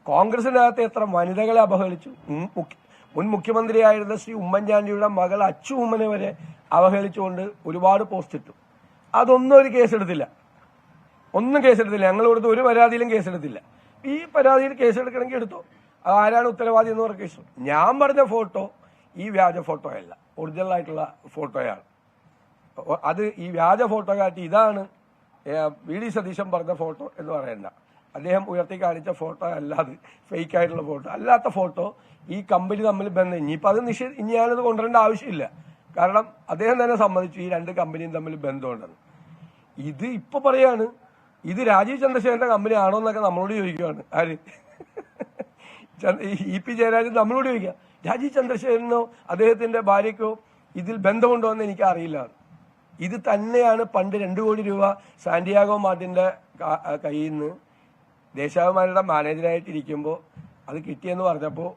കോൺഗ്രസിനകത്ത് എത്ര വനിതകളെ അപഹേളിച്ചു. മുൻ മുഖ്യമന്ത്രിയായിരുന്ന ശ്രീ ഉമ്മൻചാണ്ടിയുടെ മകൾ അച്ചു ഉമ്മനെ വരെ അവഹേളിച്ചുകൊണ്ട് ഒരുപാട് പോസ്റ്റ് ഇട്ടു. അതൊന്നും ഒരു കേസെടുത്തില്ല, ഒന്നും കേസെടുത്തില്ല. ഞങ്ങൾ കൊടുത്ത് ഒരു പരാതിയിലും കേസെടുത്തില്ല. ഈ പരാതിയിൽ കേസെടുക്കണമെങ്കിൽ എടുത്തോ, ആരാണ് ഉത്തരവാദി എന്ന് പറഞ്ഞ കേസ്. ഞാൻ പറഞ്ഞ ഫോട്ടോ ഈ വ്യാജ ഫോട്ടോ അല്ല, ഒറിജിനൽ ആയിട്ടുള്ള ഫോട്ടോയാണ്. അത് ഈ വ്യാജ ഫോട്ടോ കാട്ടി ഇതാണ് VD സതീശൻ പറഞ്ഞ ഫോട്ടോ എന്ന് പറയണ്ട. അദ്ദേഹം ഉയർത്തി കാണിച്ച ഫോട്ടോ അല്ലാതെ ഫേക്ക് ആയിട്ടുള്ള ഫോട്ടോ, അല്ലാത്ത ഫോട്ടോ ഈ കമ്പനി തമ്മിൽ ബന്ധം. ഇനിയിപ്പോൾ അത് ഇനി ഞാനത് കൊണ്ടുവരേണ്ട ആവശ്യമില്ല. കാരണം അദ്ദേഹം തന്നെ സമ്മതിച്ചു ഈ 2 കമ്പനിയും തമ്മിൽ ബന്ധമുണ്ടെന്ന്. ഇത് ഇപ്പൊ പറയാണ് ഇത് രാജീവ് ചന്ദ്രശേഖരന്റെ കമ്പനി ആണോ എന്നൊക്കെ നമ്മളോട് ചോദിക്കുകയാണ്. ആര്? EP ജയരാജൻ നമ്മളോട് ചോദിക്കുക, രാജീവ് ചന്ദ്രശേഖരനോ അദ്ദേഹത്തിന്റെ ഭാര്യയ്ക്കോ ഇതിൽ ബന്ധമുണ്ടോ എന്ന് എനിക്ക് അറിയില്ല. ഇത് തന്നെയാണ് പണ്ട് 2 കോടി രൂപ സാന്റിയാഗോ മാർട്ടിന്റെ കയ്യിൽ നിന്ന് ദേശാഭിമാനിയുടെ മാനേജറായിട്ടിരിക്കുമ്പോൾ അത് കിട്ടിയെന്ന് പറഞ്ഞപ്പോൾ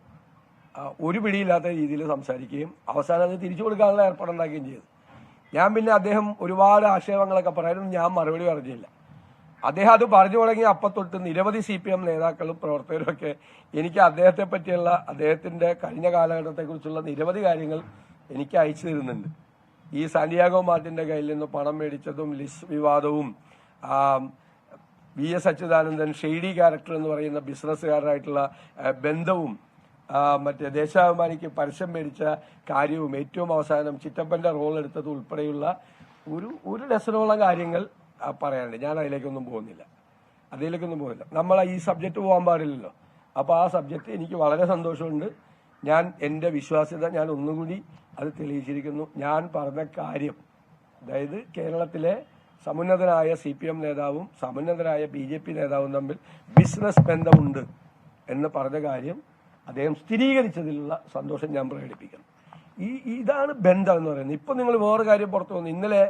ഒരു പിടിയില്ലാത്ത രീതിയിൽ സംസാരിക്കുകയും അവസാനം അത് തിരിച്ചു കൊടുക്കാനുള്ള ഏർപ്പാടുണ്ടാക്കുകയും ചെയ്തു. ഞാൻ പിന്നെ അദ്ദേഹം ഒരുപാട് ആക്ഷേപങ്ങളൊക്കെ പറയാനും ഞാൻ മറുപടി പറഞ്ഞില്ല. അദ്ദേഹം അത് പറഞ്ഞു തുടങ്ങി അപ്പത്തൊട്ട് നിരവധി CPM നേതാക്കളും പ്രവർത്തകരും ഒക്കെ എനിക്ക് അദ്ദേഹത്തെ പറ്റിയുള്ള അദ്ദേഹത്തിന്റെ കഴിഞ്ഞ കാലഘട്ടത്തെക്കുറിച്ചുള്ള നിരവധി കാര്യങ്ങൾ എനിക്ക് അയച്ചു തരുന്നുണ്ട്. ഈ സാന്റിയാഗോ മാർട്ടിന്റെ കയ്യിൽ നിന്ന് പണം മേടിച്ചതും ലിസ് വിവാദവും VS അച്യുതാനന്ദൻ ഷെയ്ഡി ക്യാരക്ടർ എന്ന് പറയുന്ന ബിസിനസ്സുകാരനായിട്ടുള്ള ബന്ധവും മറ്റേ ദേശാഭിമാനിക്ക് പരസ്യം മേടിച്ച കാര്യവും ഏറ്റവും അവസാനം ചിറ്റപ്പന്റെ റോൾ എടുത്തത് ഉൾപ്പെടെയുള്ള ഒരു ഡസനോളം കാര്യങ്ങൾ പറയാനുണ്ട്. ഞാൻ അതിലേക്കൊന്നും പോകുന്നില്ല. നമ്മൾ ഈ സബ്ജക്റ്റ് പോകാൻ പാടില്ലല്ലോ. അപ്പോൾ ആ സബ്ജക്റ്റ് എനിക്ക് വളരെ സന്തോഷമുണ്ട്. ഞാൻ എൻ്റെ വിശ്വാസ്യത ഞാൻ ഒന്നുകൂടി അത് തെളിയിച്ചിരിക്കുന്നു. ഞാൻ പറഞ്ഞ കാര്യം, അതായത് കേരളത്തിലെ സമുന്നതനായ CPM നേതാവും സമുന്നതനായ BJP നേതാവും തമ്മിൽ ബിസിനസ് ബന്ധമുണ്ട് എന്ന് പറഞ്ഞ കാര്യം അദ്ദേഹം സ്ഥിരീകരിച്ചതിലുള്ള സന്തോഷം ഞാൻ പ്രകടിപ്പിക്കുന്നു. ഇതാണ് ബന്ധം എന്ന് പറയുന്നത്. ഇപ്പൊ നിങ്ങൾ വേറെ കാര്യം പുറത്തു വന്നു. ഇന്നലെ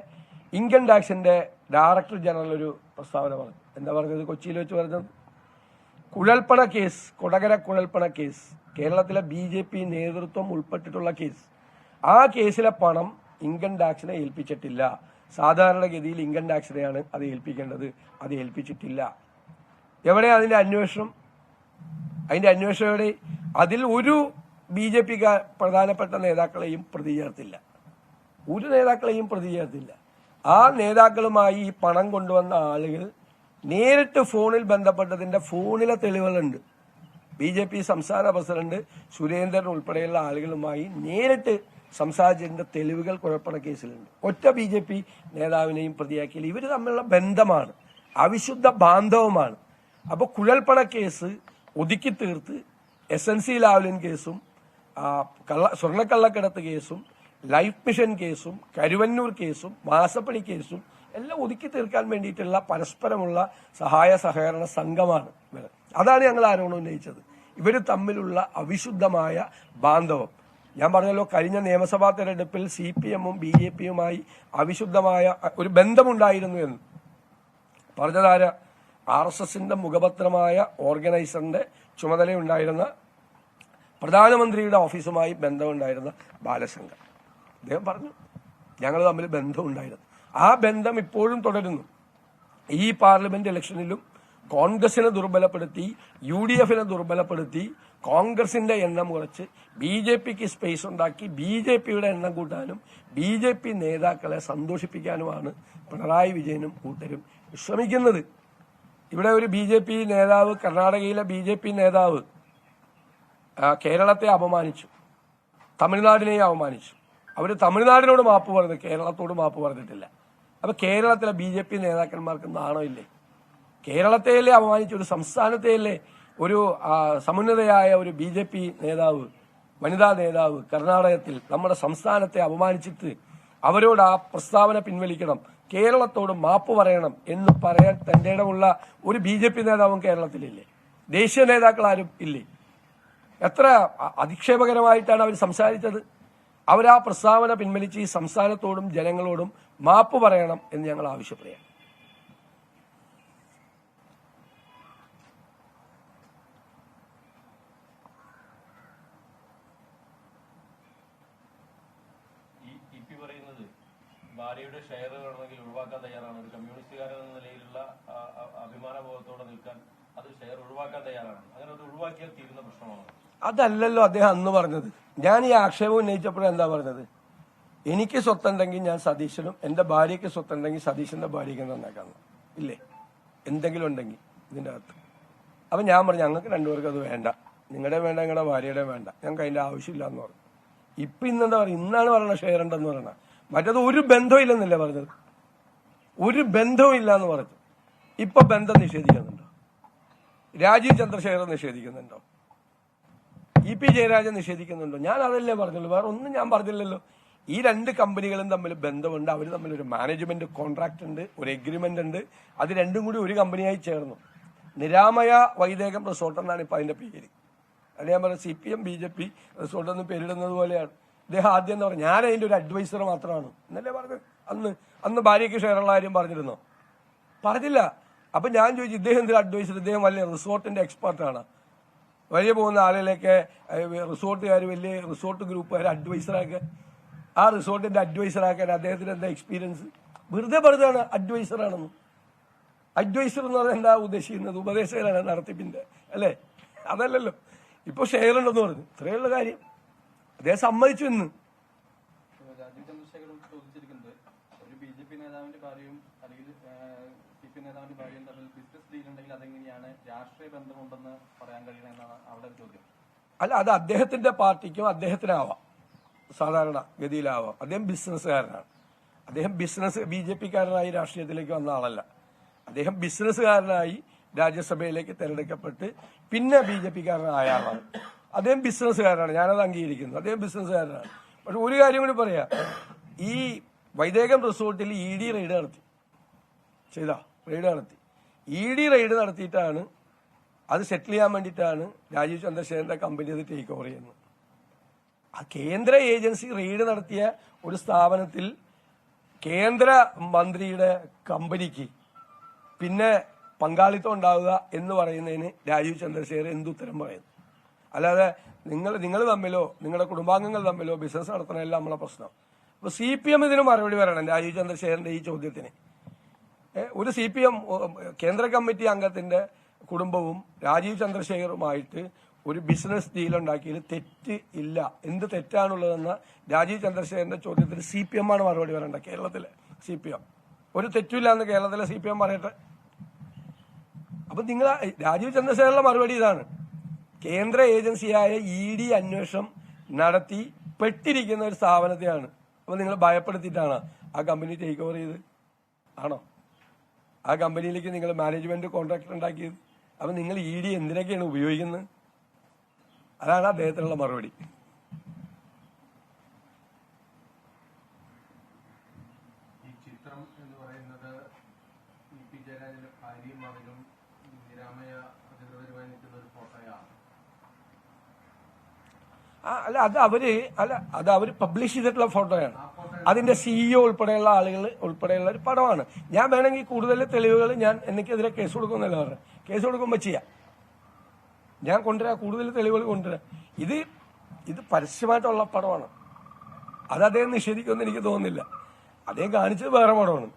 ഇൻകം ടാക്സിന്റെ ഡയറക്ടർ ജനറൽ ഒരു പ്രസ്താവന പറഞ്ഞു. എന്താ പറഞ്ഞത്? കൊച്ചിയിൽ വെച്ച് പറഞ്ഞത് കുഴൽപ്പണ കേസ്, കൊടകര കുഴൽപ്പണ കേസ്, കേരളത്തിലെ BJP നേതൃത്വം ഉൾപ്പെട്ടിട്ടുള്ള കേസ്. ആ കേസിലെ പണം ഇൻകം ടാക്സിനെ ഏൽപ്പിച്ചിട്ടില്ല. സാധാരണഗതിയിൽ ഇൻകം ടാക്സിനെയാണ് അത് ഏൽപ്പിക്കേണ്ടത്. അത് ഏൽപ്പിച്ചിട്ടില്ല. എവിടെയാണ് അതിന്റെ അന്വേഷണം? അതിന്റെ അന്വേഷണയുടെ അതിൽ ഒരു BJP പ്രധാനപ്പെട്ട നേതാക്കളെയും പ്രതി ചേർത്തില്ല. ഒരു നേതാക്കളെയും പ്രതി ചേർത്തില്ല. ആ നേതാക്കളുമായി ഈ പണം കൊണ്ടുവന്ന ആളുകൾ നേരിട്ട് ഫോണിൽ ബന്ധപ്പെട്ടതിന്റെ ഫോണിലെ തെളിവുകളുണ്ട്. BJP സംസ്ഥാന പ്രസിഡന്റ് സുരേന്ദ്രൻ ഉൾപ്പെടെയുള്ള ആളുകളുമായി നേരിട്ട് സംസാരിച്ചതിന്റെ തെളിവുകൾ കുഴൽപ്പണ കേസിലുണ്ട്. ഒറ്റ BJP നേതാവിനെയും പ്രതിയാക്കിയില്ല. ഇവർ തമ്മിലുള്ള ബന്ധമാണ്, അവിശുദ്ധ ബാന്ധവമാണ്. അപ്പൊ കുഴൽപ്പണ കേസ് ഒതുക്കി തീർത്ത് SNC ലാവ്ലിൻ കേസും സ്വർണ്ണക്കള്ളക്കടത്ത് കേസും ലൈഫ് മിഷൻ കേസും കരുവന്നൂർ കേസും മാസപ്പണി കേസും എല്ലാം ഒതുക്കി തീർക്കാൻ വേണ്ടിയിട്ടുള്ള പരസ്പരമുള്ള സഹായ സഹകരണ സംഘമാണ് ഇവർ. അതാണ് ഞങ്ങൾ ആരോപണം ഉന്നയിച്ചത്. ഇവർ തമ്മിലുള്ള അവിശുദ്ധമായ ബാന്ധവം. ഞാൻ പറഞ്ഞല്ലോ, കഴിഞ്ഞ നിയമസഭാ തെരഞ്ഞെടുപ്പിൽ CPM-ഉം BJP-യുമായി അവിശുദ്ധമായ ഒരു ബന്ധമുണ്ടായിരുന്നു എന്ന് പറഞ്ഞതാര? RSSന്റെ മുഖപത്രമായ ഓർഗനൈസറിന്റെ ചുമതലയുണ്ടായിരുന്ന പ്രധാനമന്ത്രിയുടെ ഓഫീസുമായി ബന്ധമുണ്ടായിരുന്ന ബാലശങ്കർ. അദ്ദേഹം പറഞ്ഞു ഞങ്ങൾ തമ്മിൽ ബന്ധമുണ്ടായിരുന്നു. ആ ബന്ധം ഇപ്പോഴും തുടരുന്നു. ഈ പാർലമെന്റ് ഇലക്ഷനിലും കോൺഗ്രസിനെ ദുർബലപ്പെടുത്തി, UDF-നെ ദുർബലപ്പെടുത്തി, കോൺഗ്രസിന്റെ എണ്ണം കുറച്ച് BJP-ക്ക് സ്പേസ് ഉണ്ടാക്കി BJP-യുടെ എണ്ണം കൂട്ടാനും BJP നേതാക്കളെ സന്തോഷിപ്പിക്കാനുമാണ് പിണറായി വിജയനും കൂട്ടരും ശ്രമിക്കുന്നത്. ഇവിടെ ഒരു BJP നേതാവ്, കർണാടകയിലെ BJP നേതാവ് കേരളത്തെ അപമാനിച്ചു, തമിഴ്നാടിനെയും അപമാനിച്ചു. അവർ തമിഴ്നാടിനോട് മാപ്പ് പറഞ്ഞു, കേരളത്തോട് മാപ്പ് പറഞ്ഞിട്ടില്ല. അപ്പൊ കേരളത്തിലെ BJP നേതാക്കന്മാർക്ക് നാണമില്ലേ? കേരളത്തെയല്ലേ അപമാനിച്ചു? ഒരു സംസ്ഥാനത്തെയല്ലേ ഒരു സമുന്നതയായ ഒരു BJP നേതാവ്, വനിതാ നേതാവ് കർണാടകത്തിൽ നമ്മുടെ സംസ്ഥാനത്തെ അപമാനിച്ചിട്ട് അവരോട് ആ പ്രസ്താവന പിൻവലിക്കണം, കേരളത്തോട് മാപ്പ് പറയണം എന്ന് പറയാൻ തന്റെ ഇടമുള്ള ഒരു BJP നേതാവും കേരളത്തിലില്ലേ? ദേശീയ നേതാക്കൾ ആരും ഇല്ലേ? എത്ര അധിക്ഷേപകരമായിട്ടാണ് അവർ സംസാരിച്ചത്. അവരാ പ്രസ്താവന പിൻവലിച്ച് ഈ സംസ്ഥാനത്തോടും ജനങ്ങളോടും മാപ്പ് പറയണം എന്ന് ഞങ്ങൾ ആവശ്യപ്പെടുകയാണ്. ഭാര്യയുടെ ഷെയർ വേണമെങ്കിൽ ഒഴിവാക്കാൻ തയ്യാറാണ്. ഒരു കമ്മ്യൂണിസ്റ്റുകാരൻ എന്ന നിലയിലുള്ള അഭിമാനബോധത്തോടെ നിൽക്കാൻ അത് ഷെയർ ഒഴിവാക്കാൻ തയ്യാറാണ്. അങ്ങനെ അത് ഒഴിവാക്കിയാൽ തീരുന്ന പ്രശ്നമാണ്. അതല്ലല്ലോ അദ്ദേഹം അന്ന് പറഞ്ഞത്. ഞാൻ ഈ ആക്ഷേപം ഉന്നയിച്ചപ്പോഴും എന്താ പറഞ്ഞത്? എനിക്ക് സ്വത്തുണ്ടെങ്കിൽ ഞാൻ സതീശനും, എന്റെ ഭാര്യയ്ക്ക് സ്വത്തുണ്ടെങ്കിൽ സതീശന്റെ ഭാര്യയ്ക്ക് നന്നാക്കാന്ന് ഇല്ലേ? എന്തെങ്കിലും ഉണ്ടെങ്കിൽ ഇതിന്റെ അകത്ത്. അപ്പൊ ഞാൻ പറഞ്ഞു ഞങ്ങൾക്ക് രണ്ടുപേർക്കും അത് വേണ്ട, നിങ്ങളുടെ വേണ്ട, നിങ്ങളുടെ ഭാര്യയുടെ വേണ്ട, ഞങ്ങൾക്ക് അതിന്റെ ആവശ്യമില്ല എന്ന് പറഞ്ഞു. ഇപ്പൊ ഇന്നെന്താ പറയുക? ഇന്നാണ് പറയുന്നത് ഷെയർ ഉണ്ടെന്ന് പറയണ. മറ്റത് ഒരു ബന്ധവും ഇല്ലെന്നല്ലേ പറഞ്ഞത്? ഒരു ബന്ധവും ഇല്ല എന്ന് പറഞ്ഞു. ഇപ്പൊ ബന്ധം നിഷേധിക്കുന്നുണ്ടോ? രാജീവ് ചന്ദ്രശേഖർ നിഷേധിക്കുന്നുണ്ടോ? EP ജയരാജൻ നിഷേധിക്കുന്നുണ്ടോ? ഞാൻ അതല്ലേ പറഞ്ഞുള്ളൂ, വേറെ ഒന്നും ഞാൻ പറഞ്ഞില്ലല്ലോ. ഈ രണ്ട് കമ്പനികളും തമ്മിൽ ബന്ധമുണ്ട്, അവർ തമ്മിൽ ഒരു മാനേജ്മെന്റ് കോൺട്രാക്ട് ഉണ്ട്, ഒരു എഗ്രിമെന്റ് ഉണ്ട്. അത് രണ്ടും കൂടി ഒരു കമ്പനിയായി ചേർന്നു. നിരാമയ വൈദേകം റിസോർട്ട് എന്നാണ് ഇപ്പൊ അതിന്റെ പേര്. അത് ഞാൻ പറഞ്ഞ CPM BJP റിസോർട്ട് എന്ന് പേരിടുന്നത് പോലെയാണ്. അദ്ദേഹം ആദ്യം എന്താ പറയുക, ഞാൻ അതിന്റെ ഒരു അഡ്വൈസർ മാത്രമാണ് എന്നല്ലേ പറഞ്ഞത്. അന്ന് ഭാര്യയ്ക്ക് ഷെയറുള്ള കാര്യം പറഞ്ഞിരുന്നോ? പറഞ്ഞില്ല. അപ്പൊ ഞാൻ ചോദിച്ചു, ഇദ്ദേഹം എന്തൊരു അഡ്വൈസർ? ഇദ്ദേഹം വലിയ റിസോർട്ടിന്റെ എക്സ്പെർട്ടാണ്. വലിയ പോകുന്ന ആളുകളൊക്കെ റിസോർട്ടുകാർ, വലിയ റിസോർട്ട് ഗ്രൂപ്പുകാർ അഡ്വൈസറാക്കുക. ആ റിസോർട്ടിന്റെ അഡ്വൈസറാക്കാൻ അദ്ദേഹത്തിന് എന്താ എക്സ്പീരിയൻസ്? വെറുതെ പറഞ്ഞതാണ് അഡ്വൈസറാണെന്ന്. അഡ്വൈസർ എന്ന് പറഞ്ഞാൽ എന്താ ഉദ്ദേശിക്കുന്നത്? ഉപദേശകരാണ്, നടത്തിപ്പിന്റെ അല്ലേ? അതല്ലല്ലോ. ഇപ്പൊ ഷെയർ ഉണ്ടെന്ന് പറഞ്ഞു, ഇത്രയുള്ള കാര്യം. അദ്ദേഹം സമ്മതിച്ചു. ഇന്ന് രാജീവ് ചന്ദ്രശേഖരൻ ചോദിച്ചിരിക്കുന്നത് ഒരു BJP നേതാവിന്റെ ഭാര്യയും അല്ലെങ്കിൽ CPM നേതാവിന്റെ ഭാര്യയും തമ്മിൽ ബിസിനസ് ഡീൽ ഉണ്ടെങ്കിൽ അതെങ്ങനെയാണ് രാഷ്ട്രീയ ബന്ധമുണ്ടെന്ന് പറയാൻ കഴിയണമെന്നാണ് അവിടെ ചോദ്യം. അല്ല, അത് അദ്ദേഹത്തിന്റെ പാർട്ടിക്കും അദ്ദേഹത്തിനാവാം, സാധാരണ ഗതിയിലാവാം. അദ്ദേഹം ബിസിനസ്സുകാരനാണ്. അദ്ദേഹം BJP-കാരനായി രാഷ്ട്രീയത്തിലേക്ക് വന്ന ആളല്ല. അദ്ദേഹം ബിസിനസ്സുകാരനായി രാജ്യസഭയിലേക്ക് തെരഞ്ഞെടുക്കപ്പെട്ട് പിന്നെ BJP-കാരനായ ആളാണ്. അദ്ദേഹം ബിസിനസ്സുകാരനാണ്, ഞാനത് അംഗീകരിക്കുന്നു. അദ്ദേഹം ബിസിനസ്സുകാരനാണ്. പക്ഷെ ഒരു കാര്യം കൂടി പറയാം, ഈ വൈദേകം റിസോർട്ടിൽ ED റെയ്ഡ് നടത്തി. റെയ്ഡ് നടത്തി. ED റെയ്ഡ് നടത്തിയിട്ടാണ് അത് സെറ്റിൽ ചെയ്യാൻ വേണ്ടിയിട്ടാണ് രാജീവ് ചന്ദ്രശേഖരന്റെ കമ്പനി അത് ടേക്ക് ഓവർ ചെയ്യുന്നത്. ആ കേന്ദ്ര ഏജൻസി റെയ്ഡ് നടത്തിയ ഒരു സ്ഥാപനത്തിൽ കേന്ദ്ര മന്ത്രിയുടെ കമ്പനിക്ക് പിന്നെ പങ്കാളിത്തം ഉണ്ടാവുക എന്ന് പറയുന്നതിന് രാജീവ് ചന്ദ്രശേഖർ എന്തുത്തരം പറയുന്നു? അല്ലാതെ നിങ്ങൾ തമ്മിലോ നിങ്ങളുടെ കുടുംബാംഗങ്ങൾ തമ്മിലോ ബിസിനസ് നടത്തണമല്ല നമ്മളെ പ്രശ്നം. അപ്പൊ CPM ഇതിന് മറുപടി പറയണം രാജീവ് ചന്ദ്രശേഖരന്റെ ഈ ചോദ്യത്തിന്. ഒരു CPM കേന്ദ്ര കമ്മിറ്റി അംഗത്തിന്റെ കുടുംബവും രാജീവ് ചന്ദ്രശേഖറുമായിട്ട് ഒരു ബിസിനസ് ഡീൽ ഉണ്ടാക്കിയതിൽ തെറ്റ് ഇല്ല, എന്ത് തെറ്റാണുള്ളതെന്ന രാജീവ് ചന്ദ്രശേഖരന്റെ ചോദ്യത്തിന് CPM ആണ് മറുപടി പറയേണ്ടത്. കേരളത്തിലെ CPM ഒരു തെറ്റില്ല എന്ന് കേരളത്തിലെ CPM പറയട്ടെ. അപ്പൊ നിങ്ങൾ രാജീവ് ചന്ദ്രശേഖരന്റെ മറുപടി ഇതാണ്, കേന്ദ്ര ഏജൻസിയായ ED അന്വേഷണം നടത്തി പെട്ടിരിക്കുന്ന ഒരു സ്ഥാപനത്തെയാണ്. അപ്പൊ നിങ്ങൾ ഭയപ്പെടുത്തിയിട്ടാണ് ആ കമ്പനി ടേക്ക് ഓവർ ചെയ്ത്? ആണോ? ആ കമ്പനിയിലേക്ക് നിങ്ങൾ മാനേജ്മെന്റ് കോൺട്രാക്ട് ഉണ്ടാക്കിയത്? അപ്പൊ നിങ്ങൾ ED എന്തിനൊക്കെയാണ് ഉപയോഗിക്കുന്നത്? അതാണ് അദ്ദേഹത്തിനുള്ള മറുപടി. ഈ ചിത്രം എന്ന് പറയുന്നത് EP ജയരാജന്റെ ഭാര്യയും മകനും നിരാമയ അധികൃതരുമായി നിൽക്കുന്ന ഒരു ഫോട്ടോയാണ്. അത് അവര് പബ്ലിഷ് ചെയ്തിട്ടുള്ള ഫോട്ടോയാണ്. അതിന്റെ CEO ഉൾപ്പെടെയുള്ള ആളുകൾ ഉൾപ്പെടെയുള്ള ഒരു പടമാണ്. ഞാൻ വേണമെങ്കിൽ കൂടുതൽ തെളിവുകൾ എനിക്കെതിരെ കേസ് കൊടുക്കുമെന്നല്ല പറഞ്ഞത്. കേസ് കൊടുക്കുമ്പോൾ ചെയ്യാം, ഞാൻ കൊണ്ടുവരാം, കൂടുതൽ തെളിവുകൾ കൊണ്ടുവരാം. ഇത് പരസ്യമായിട്ടുള്ള പടമാണ്. അത് അദ്ദേഹം നിഷേധിക്കുമെന്ന് എനിക്ക് തോന്നുന്നില്ല. അദ്ദേഹം കാണിച്ചത് വേറെ പടമാണ്,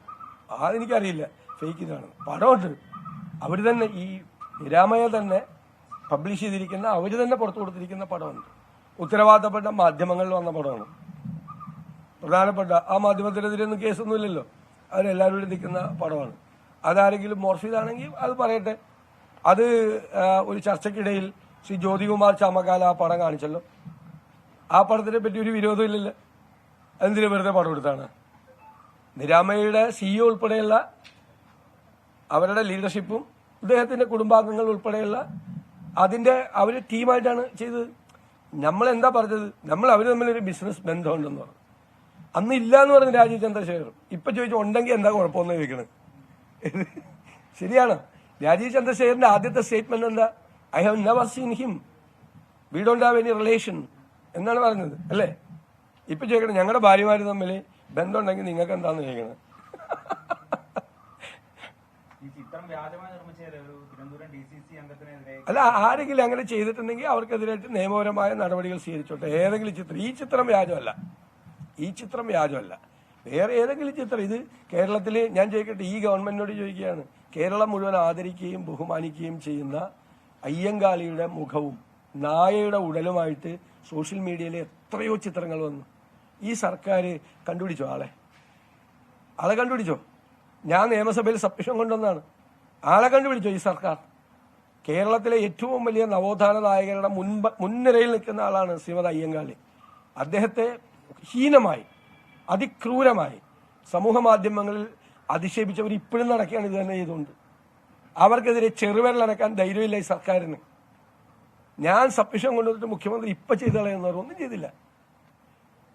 അതെനിക്കറിയില്ല ഫേക്ക് ഇതാണ്. പടമുണ്ട്, അവർ തന്നെ ഈ നിരാമയ തന്നെ പബ്ലിഷ് ചെയ്തിരിക്കുന്ന, അവർ തന്നെ പുറത്തു കൊടുത്തിരിക്കുന്ന പടമുണ്ട്. ഉത്തരവാദിത്തപ്പെട്ട മാധ്യമങ്ങളിൽ വന്ന പടമാണ്. പ്രധാനപ്പെട്ട ആ മാധ്യമത്തിനെതിരെയൊന്നും കേസൊന്നുമില്ലല്ലോ, അവരെല്ലാവരും നിൽക്കുന്ന പടമാണ്. അതാരെങ്കിലും മോർഫ് ചെയ്താണെങ്കിൽ അത് പറയട്ടെ. അത് ഒരു ചർച്ചയ്ക്കിടയിൽ ശ്രീ ജ്യോതികുമാർ ചാമക്കാല ആ പടം കാണിച്ചല്ലോ. ആ പടത്തിനെ പറ്റി ഒരു വിരോധം ഇല്ലല്ലോ. എന്തിനു വെറുതെ പടം എടുത്താണ്? നിരാമയുടെ CEO ഉൾപ്പെടെയുള്ള അവരുടെ ലീഡർഷിപ്പും അദ്ദേഹത്തിന്റെ കുടുംബാംഗങ്ങൾ ഉൾപ്പെടെയുള്ള അതിൻ്റെ അവർ ടീമായിട്ടാണ് ചെയ്തത്. നമ്മളെന്താ പറഞ്ഞത്? അവർ തമ്മിലൊരു ബിസിനസ് ബന്ധമുണ്ടെന്ന് പറഞ്ഞു. അന്ന് ഇല്ല എന്ന് പറഞ്ഞു രാജീവ് ചന്ദ്രശേഖർ. ഇപ്പൊ ചോദിച്ചു ഉണ്ടെങ്കിൽ എന്താ കുഴപ്പമെന്ന് ചോദിക്കണത്. ശരിയാണ്. രാജീവ് ചന്ദ്രശേഖറിന്റെ ആദ്യത്തെ സ്റ്റേറ്റ്മെന്റ് എന്താ? I have never seen him, we don't have any relation എന്നാണ് പറഞ്ഞത് അല്ലേ? ഇപ്പൊ ചോദിക്കണം ഞങ്ങളുടെ ഭാര്യമാര് തമ്മിൽ ബന്ധമുണ്ടെങ്കിൽ നിങ്ങൾക്ക് എന്താന്ന് ചോദിക്കണത്. അല്ല, ആരെങ്കിലും അങ്ങനെ ചെയ്തിട്ടുണ്ടെങ്കിൽ അവർക്കെതിരായിട്ട് നിയമപരമായ നടപടികൾ സ്വീകരിച്ചോട്ടെ. ഏതെങ്കിലും ചിത്രം, ഈ ചിത്രം വ്യാജമല്ല, വേറെ ഏതെങ്കിലും ചിത്രം. ഇത് കേരളത്തിൽ ഞാൻ ചോദിക്കട്ടെ, ഈ ഗവൺമെന്റിനോട് ചോദിക്കുകയാണ്, കേരളം മുഴുവൻ ആദരിക്കുകയും ബഹുമാനിക്കുകയും ചെയ്യുന്ന അയ്യങ്കാളിയുടെ മുഖവും നായയുടെ ഉടലുമായിട്ട് സോഷ്യൽ മീഡിയയിൽ എത്രയോ ചിത്രങ്ങൾ വന്നു. ഈ സർക്കാർ കണ്ടുപിടിച്ചോ? ആളെ കണ്ടുപിടിച്ചോ? ഞാൻ നിയമസഭയിൽ സബ്മിഷൻ കൊണ്ടുവന്നാണ്. ആളെ കണ്ടുപിടിച്ചോ ഈ സർക്കാർ? കേരളത്തിലെ ഏറ്റവും വലിയ നവോത്ഥാന നായകരുടെ മുൻനിരയിൽ നിൽക്കുന്ന ആളാണ് ശ്രീമതി അയ്യങ്കാളി. അദ്ദേഹത്തെ ഹീനമായി, അതിക്രൂരമായി സമൂഹ മാധ്യമങ്ങളിൽ അധിക്ഷേപിച്ചവർ ഇപ്പോഴും നടക്കുകയാണ് ഇത് തന്നെ ചെയ്തുകൊണ്ട്. അവർക്കെതിരെ ചെറുവിരലടക്കാൻ ധൈര്യമില്ല ഈ സർക്കാരിന്. ഞാൻ സബ്മിഷൻ കൊണ്ടുവന്നിട്ട് മുഖ്യമന്ത്രി ഇപ്പൊ ചെയ്ത് കളയുന്നവർ ഒന്നും ചെയ്തില്ല,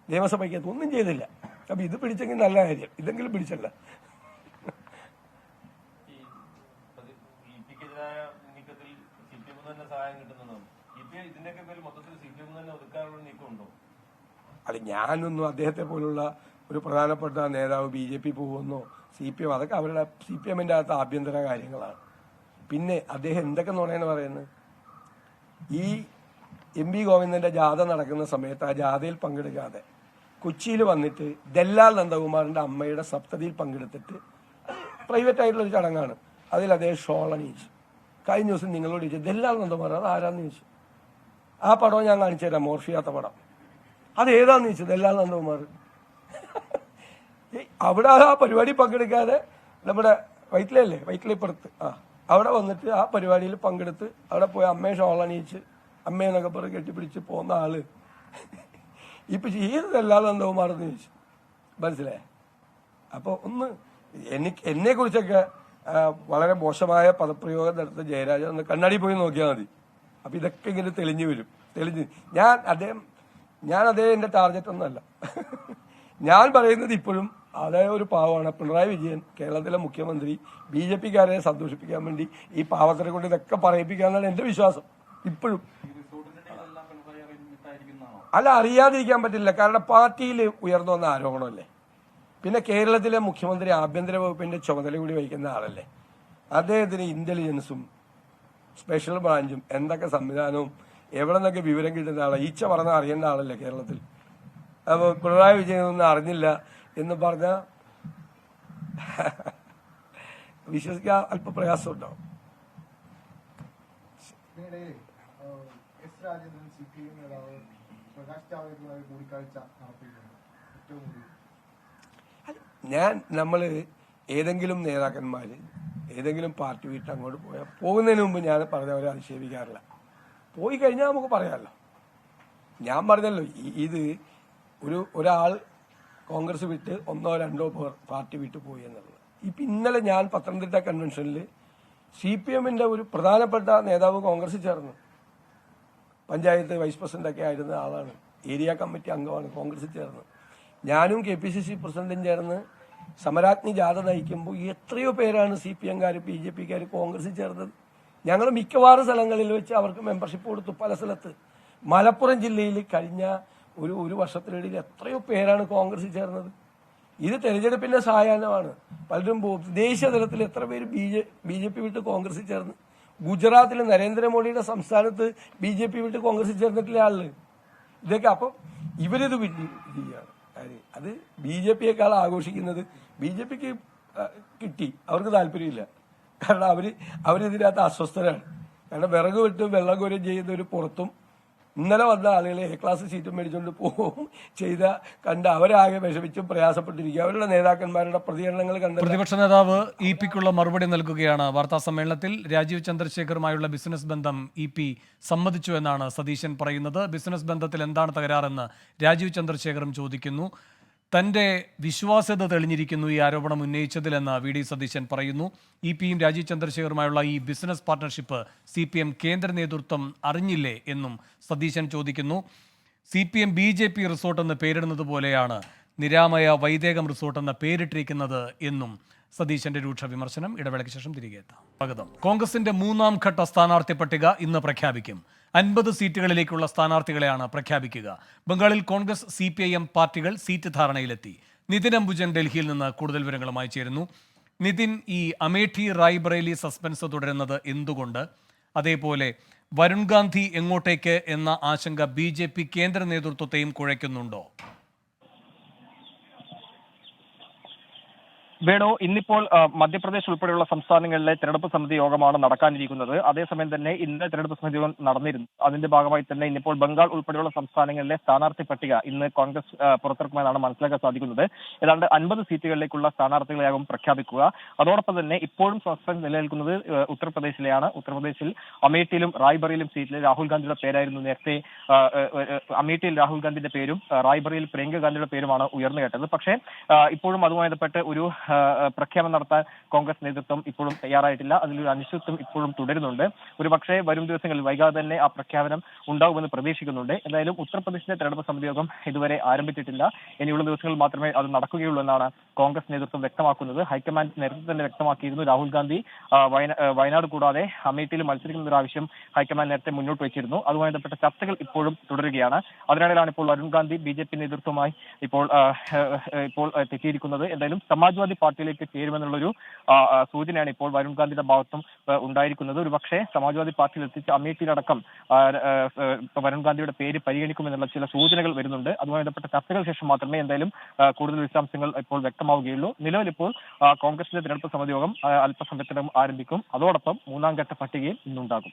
നിയമസഭയ്ക്കകത്ത് ഒന്നും ചെയ്തില്ല. അപ്പൊ ഇത് പിടിച്ചെങ്കിൽ നല്ല കാര്യം, ഇതെങ്കിലും പിടിച്ചല്ല. അല്ല, ഞാനൊന്നും അദ്ദേഹത്തെ പോലുള്ള ഒരു പ്രധാനപ്പെട്ട നേതാവ് BJP പോകുമെന്നോ CPM, അതൊക്കെ അവരുടെ CPMന്റെ അകത്ത് ആഭ്യന്തര കാര്യങ്ങളാണ്. പിന്നെ അദ്ദേഹം എന്തൊക്കെ നുണയാണ് പറയുന്നത്? ഈ MV ഗോവിന്ദന്റെ ജാഥ നടക്കുന്ന സമയത്ത് ആ ജാഥയിൽ പങ്കെടുക്കാതെ കൊച്ചിയിൽ വന്നിട്ട് ദല്ലാൽ നന്ദകുമാറിന്റെ അമ്മയുടെ സപ്തതിയിൽ പങ്കെടുത്തിട്ട്, പ്രൈവറ്റ് ആയിട്ടുള്ളൊരു ചടങ്ങാണ്, അതിൽ അദ്ദേഹം ഷോൾ അണിയിച്ചു. കഴിഞ്ഞ ദിവസം നിങ്ങളോട് ചോദിച്ചു ദല്ലാൽ നന്ദകുമാർ അത് ആരാന്ന് ചോദിച്ചു. ആ പടം ഞാൻ കാണിച്ചു തരാം, മോർഫിയാത്ത പടം. അത് ഏതാന്ന് ചോദിച്ചു, ദല്ലാൽ നന്ദകുമാർ. അവിടെ ആ പരിപാടി പങ്കെടുക്കാതെ നമ്മുടെ വൈറ്റിലപ്പുറത്ത് അവിടെ വന്നിട്ട് ആ പരിപാടിയിൽ പങ്കെടുത്ത് അവിടെ പോയി അമ്മയെ ഷോൾ അണിയിച്ച് അമ്മയെന്നൊക്കെ പറഞ്ഞ് കെട്ടിപ്പിടിച്ച് പോകുന്ന ആള് ഇപ്പൊ ഏത് ദല്ലാൽ നന്ദകുമാറെന്ന് ചോദിച്ചു. മനസ്സിലായേ? അപ്പൊ ഒന്ന് എന്നെ കുറിച്ചൊക്കെ വളരെ മോശമായ പദപ്രയോഗം നടത്തുന്ന ജയരാജൻ ഒന്ന് കണ്ണാടി പോയി നോക്കിയാൽ മതി. അപ്പൊ ഇതൊക്കെ ഇങ്ങനെ തെളിഞ്ഞു വരും. ഞാൻ അദ്ദേഹത്തിന്റെ ടാർഗറ്റ് ഒന്നല്ല. ഞാൻ പറയുന്നത് ഇപ്പോഴും അതേ ഒരു പാവമാണ് പിണറായി വിജയൻ, കേരളത്തിലെ മുഖ്യമന്ത്രി. BJPക്കാരെ സന്തോഷിപ്പിക്കാൻ വേണ്ടി ഈ പാവത്തിനെ കൊണ്ട് ഇതൊക്കെ പറയിപ്പിക്കാന്നാണ് എന്റെ വിശ്വാസം ഇപ്പോഴും. അല്ല, അറിയാതിരിക്കാൻ പറ്റില്ല. കാരണം പാർട്ടിയിൽ ഉയർന്നു വന്ന ആരോപണമല്ലേ. പിന്നെ കേരളത്തിലെ മുഖ്യമന്ത്രി ആഭ്യന്തര വകുപ്പിന്റെ ചുമതല കൂടി വഹിക്കുന്ന ആളല്ലേ. അദ്ദേഹത്തിന് ഇന്റലിജൻസും സ്പെഷ്യൽ ബ്രാഞ്ചും എന്തൊക്കെ സംവിധാനവും എവിടെ നിന്നൊക്കെ വിവരം കിട്ടുന്ന ആളാണ്. ഈച്ച പറഞ്ഞാൽ അറിയേണ്ട ആളല്ലേ കേരളത്തിൽ. അപ്പോൾ പിണറായി വിജയൻ ഒന്നും അറിഞ്ഞില്ല എന്ന് പറഞ്ഞാൽ വിശ്വസിക്കാൻ അല്പ പ്രയാസം ഉണ്ടാവും. നമ്മൾ ഏതെങ്കിലും നേതാക്കന്മാർ ഏതെങ്കിലും പാർട്ടി വിട്ട് അങ്ങോട്ട് പോകുന്നതിന് മുമ്പ് ഞാൻ പറഞ്ഞവരെ അധിക്ഷേപിക്കാറില്ല. പോയി കഴിഞ്ഞാൽ നമുക്ക് പറയാമല്ലോ. ഞാൻ പറഞ്ഞല്ലോ, ഇത് ഒരാൾ കോൺഗ്രസ് വിട്ട് 1 or 2 പേർ പാർട്ടി വിട്ട് പോയി എന്നുള്ളത്. ഇപ്പം ഇന്നലെ ഞാൻ പത്തനംതിട്ട കൺവെൻഷനിൽ CPMന്റെ ഒരു പ്രധാനപ്പെട്ട നേതാവ് കോൺഗ്രസിൽ ചേർന്നു. പഞ്ചായത്ത് വൈസ് പ്രസിഡന്റൊക്കെ ആയിരുന്ന ആളാണ്, ഏരിയ കമ്മിറ്റി അംഗമാണ്, കോൺഗ്രസിൽ ചേർന്ന്. ഞാനും KPCC പ്രസിഡന്റും ചേർന്ന് സമരാഗ്നി ജാഥ നയിക്കുമ്പോൾ എത്രയോ പേരാണ് CPMകാർ BJPക്കാർ കോൺഗ്രസിൽ ചേർന്നത്. ഞങ്ങൾ മിക്കവാറും സ്ഥലങ്ങളിൽ വെച്ച് അവർക്ക് മെമ്പർഷിപ്പ് കൊടുത്തു. പല സ്ഥലത്ത് മലപ്പുറം ജില്ലയിൽ കഴിഞ്ഞ ഒരു വർഷത്തിനിടയിൽ എത്രയോ പേരാണ് കോൺഗ്രസിൽ ചേർന്നത്. ഇത് തെരഞ്ഞെടുപ്പിന്റെ സായാഹ്നമാണ്. പലരും ദേശീയ തലത്തിൽ എത്ര പേര് BJP വിട്ട് കോൺഗ്രസിൽ ചേർന്ന്. ഗുജറാത്തിൽ നരേന്ദ്രമോദിയുടെ സംസ്ഥാനത്ത് BJP വിട്ട് കോൺഗ്രസിൽ ചേർന്നിട്ടില്ല ആള്. ഇതൊക്കെ അപ്പം ഇവരിത് ചെയ്യാണ്. അത് BJPയേക്കാൾ ആഘോഷിക്കുന്നത് BJPക്ക് കിട്ടി, അവർക്ക് താല്പര്യമില്ല. കാരണം അവരിതിനകത്ത് അസ്വസ്ഥരാണ്. കാരണം വിറക് വിട്ട് വെള്ളം കോരം ചെയ്യുന്ന ഒരു പുറത്തും ഇന്നലെ വന്ന ആളുകളെ A ക്ലാസ് സീറ്റും മേടിച്ചുകൊണ്ട് പോവും കണ്ട് അവരാകെ വിഷമിച്ചും പ്രയാസപ്പെട്ടിരിക്കുക. അവരുടെ നേതാക്കന്മാരുടെ പ്രതികരണങ്ങൾ കണ്ട് പ്രതിപക്ഷ നേതാവ് EP-ക്കുള്ള മറുപടി നൽകുകയാണ്. വാർത്താ സമ്മേളനത്തിൽ രാജീവ് ചന്ദ്രശേഖറുമായുള്ള ബിസിനസ് ബന്ധം EP സമ്മതിച്ചു എന്നാണ് സതീശൻ പറയുന്നത്. ബിസിനസ് ബന്ധത്തിൽ എന്താണ് തകരാറെന്ന് രാജീവ് ചന്ദ്രശേഖറും ചോദിക്കുന്നു. തന്റെ വിശ്വാസ്യത തെളിഞ്ഞിരിക്കുന്നു ഈ ആരോപണം ഉന്നയിച്ചതിലെന്ന് വി ഡി സതീശൻ പറയുന്നു. ഇ പിയും രാജീവ് ചന്ദ്രശേഖറുമായുള്ള ഈ ബിസിനസ് പാർട്ണർഷിപ്പ് CPM കേന്ദ്ര നേതൃത്വം അറിഞ്ഞില്ലേ എന്നും സതീശൻ ചോദിക്കുന്നു. CPM BJP റിസോർട്ട് എന്ന് പേരിടുന്നത് പോലെയാണ് നിരാമയ വൈദേകം റിസോർട്ട് എന്ന പേരിട്ടിരിക്കുന്നത് എന്നും സതീശന്റെ രൂക്ഷ വിമർശനം. ഇടവേളയ്ക്ക് ശേഷം തിരികെ എത്താം. സ്വാഗതം. കോൺഗ്രസിന്റെ 3ാം ഘട്ട സ്ഥാനാർത്ഥി പട്ടിക ഇന്ന് പ്രഖ്യാപിക്കും. 50 സീറ്റുകളിലേക്കുള്ള സ്ഥാനാർത്ഥികളെയാണ് പ്രഖ്യാപിക്കുക. ബംഗാളിൽ കോൺഗ്രസ് CPIM പാർട്ടികൾ സീറ്റ് ധാരണയിലെത്തി. നിതിൻ അംബുജൻ ഡൽഹിയിൽ നിന്ന് കൂടുതൽ വിവരങ്ങളുമായി ചേരുന്നു. നിതിൻ, ഈ അമേഠി റായ്ബറേലി സസ്പെൻസ് തുടരുന്നത് എന്തുകൊണ്ട്? അതേപോലെ വരുൺ ഗാന്ധി എങ്ങോട്ടേക്ക് എന്ന ആശങ്ക BJP കേന്ദ്ര നേതൃത്വത്തെയും കുഴയ്ക്കുന്നുണ്ടോ? വേണു, ഇന്നിപ്പോൾ മധ്യപ്രദേശ് ഉൾപ്പെടെയുള്ള സംസ്ഥാനങ്ങളിലെ തെരഞ്ഞെടുപ്പ് സമിതി യോഗമാണ് നടക്കാനിരിക്കുന്നത്. അതേസമയം തന്നെ ഇന്ന് തെരഞ്ഞെടുപ്പ് സമിതി യോഗം നടന്നിരുന്നു. അതിന്റെ ഭാഗമായി തന്നെ ഇന്നിപ്പോൾ ബംഗാൾ ഉൾപ്പെടെയുള്ള സംസ്ഥാനങ്ങളിലെ സ്ഥാനാർത്ഥി പട്ടിക ഇന്ന് കോൺഗ്രസ് പുറത്തിറക്കുമെന്നാണ് മനസ്സിലാക്കാൻ സാധിക്കുന്നത്. ഏതാണ്ട് 50 സീറ്റുകളിലേക്കുള്ള സ്ഥാനാർത്ഥികളെയാകും പ്രഖ്യാപിക്കുക. അതോടൊപ്പം തന്നെ ഇപ്പോഴും സസ്പെൻസ് നിലനിൽക്കുന്നത് ഉത്തർപ്രദേശിലെയാണ്. ഉത്തർപ്രദേശിൽ അമേഠിയിലും റായ്ബറയിലും സീറ്റിൽ രാഹുൽ ഗാന്ധിയുടെ പേരായിരുന്നു നേരത്തെ. അമേഠിയിൽ രാഹുൽ ഗാന്ധിയുടെ പേരും റായ്ബറയിൽ പ്രിയങ്ക ഗാന്ധിയുടെ പേരുമാണ് ഉയർന്നു കേട്ടത്. പക്ഷേ ഇപ്പോഴും അതുമായി ബന്ധപ്പെട്ട് ഒരു പ്രഖ്യാപനം നടത്താൻ കോൺഗ്രസ് നേതൃത്വം ഇപ്പോഴും തയ്യാറായിട്ടില്ല. അതിലൊരു അനിശ്ചിതത്വം ഇപ്പോഴും തുടരുന്നുണ്ട്. ഒരു പക്ഷേ വരും ദിവസങ്ങളിൽ വൈകാതെ തന്നെ ആ പ്രഖ്യാപനം ഉണ്ടാകുമെന്ന് പ്രതീക്ഷിക്കുന്നുണ്ട്. എന്തായാലും ഉത്തർപ്രദേശിലെ തെരഞ്ഞെടുപ്പ് സമിതി യോഗം ഇതുവരെ ആരംഭിച്ചിട്ടില്ല. ഇനിയുള്ള ദിവസങ്ങളിൽ മാത്രമേ അത് നടക്കുകയുള്ളൂ എന്നാണ് കോൺഗ്രസ് നേതൃത്വം വ്യക്തമാക്കുന്നത്. ഹൈക്കമാൻഡ് നേരത്തെ തന്നെ വ്യക്തമാക്കിയിരുന്നു രാഹുൽ ഗാന്ധി വയനാട് കൂടാതെ അമേഠിയിൽ മത്സരിക്കുന്ന ഒരു ആവശ്യം ഹൈക്കമാൻഡ് നേരത്തെ മുന്നോട്ട് വെച്ചിരുന്നു. അതുമായി ബന്ധപ്പെട്ട ചർച്ചകൾ ഇപ്പോഴും തുടരുകയാണ്. അതിനിടയിലാണ് ഇപ്പോൾ വരുൺ ഗാന്ധി BJP നേതൃത്വമായി ഇപ്പോൾ തെറ്റിയിരിക്കുന്നത്. എന്തായാലും സമാജ്വാദി പാർട്ടിയിലേക്ക് ചേരുമെന്നുള്ളൊരു സൂചനയാണ് ഇപ്പോൾ വരുൺ ഗാന്ധിയുടെ ഭാഗത്തും ഉണ്ടായിരിക്കുന്നത്. ഒരു പക്ഷേ സമാജ്വാദി പാർട്ടിയിൽ എത്തിച്ച് അമേഠിയിലടക്കം വരുൺ ഗാന്ധിയുടെ പേര് പരിഗണിക്കുമെന്നുള്ള ചില സൂചനകൾ വരുന്നുണ്ട്. അതുമായി ബന്ധപ്പെട്ട ചർച്ചകൾ ശേഷം മാത്രമേ എന്തായാലും കൂടുതൽ വിശദാംശങ്ങൾ ഇപ്പോൾ വ്യക്തമാവുകയുള്ളൂ. നിലവിലിപ്പോൾ കോൺഗ്രസിന്റെ തെരഞ്ഞെടുപ്പ് സമിതി യോഗം അല്പസമയത്തിനകം ആരംഭിക്കും. അതോടൊപ്പം 3ാം ഘട്ട പട്ടികയും ഇന്നുണ്ടാകും.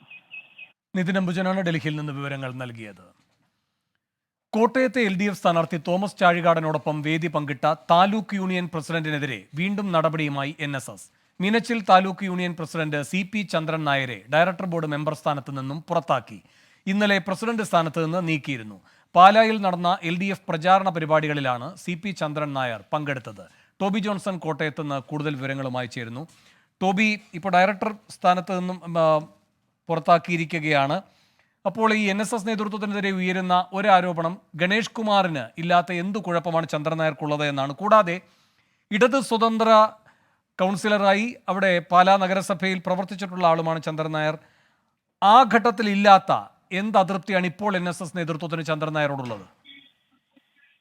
നിതിൻ അംബുജനാണ് ഡൽഹിയിൽ നിന്ന് വിവരങ്ങൾ നൽകിയത്. കോട്ടയത്തെ LDF സ്ഥാനാർത്ഥി തോമസ് ചാഴികാടനോടൊപ്പം വേദി പങ്കിട്ട താലൂക്ക് യൂണിയൻ പ്രസിഡന്റിനെതിരെ വീണ്ടും നടപടിയുമായി NSS. Meenachil taluk union president CP ചന്ദ്രൻ നായരെ ഡയറക്ടർ ബോർഡ് മെമ്പർ സ്ഥാനത്ത് നിന്നും പുറത്താക്കി. ഇന്നലെ പ്രസിഡന്റ് സ്ഥാനത്ത് നിന്ന് നീക്കിയിരുന്നു. പാലായിൽ നടന്ന LDF പ്രചാരണ പരിപാടികളിലാണ് CP ചന്ദ്രൻ നായർ പങ്കെടുത്തത്. ടോബി ജോൺസൺ കോട്ടയത്ത് നിന്ന് കൂടുതൽ വിവരങ്ങളുമായി ചേരുന്നു. ടോബി, ഇപ്പോൾ ഡയറക്ടർ സ്ഥാനത്ത് നിന്നും പുറത്താക്കിയിരിക്കുകയാണ്. അപ്പോൾ ഈ NSS നേതൃത്വത്തിനെതിരെ ഉയരുന്ന ഒരു ആരോപണം ഗണേഷ് കുമാറിന് ഇല്ലാത്ത എന്തു കുഴപ്പമാണ് ചന്ദ്രൻ നായർക്കുള്ളത് എന്നാണ്. കൂടാതെ ഇടത് സ്വതന്ത്ര കൗൺസിലറായി അവിടെ പാലാ നഗരസഭയിൽ പ്രവർത്തിച്ചിട്ടുള്ള ആളുമാണ് ചന്ദ്രൻ നായർ. ആ ഘട്ടത്തിൽ ഇല്ലാത്ത എന്ത് അതൃപ്തിയാണ് ഇപ്പോൾ NSS നേതൃത്വത്തിന് ചന്ദ്രൻ നായരോടുള്ളത്?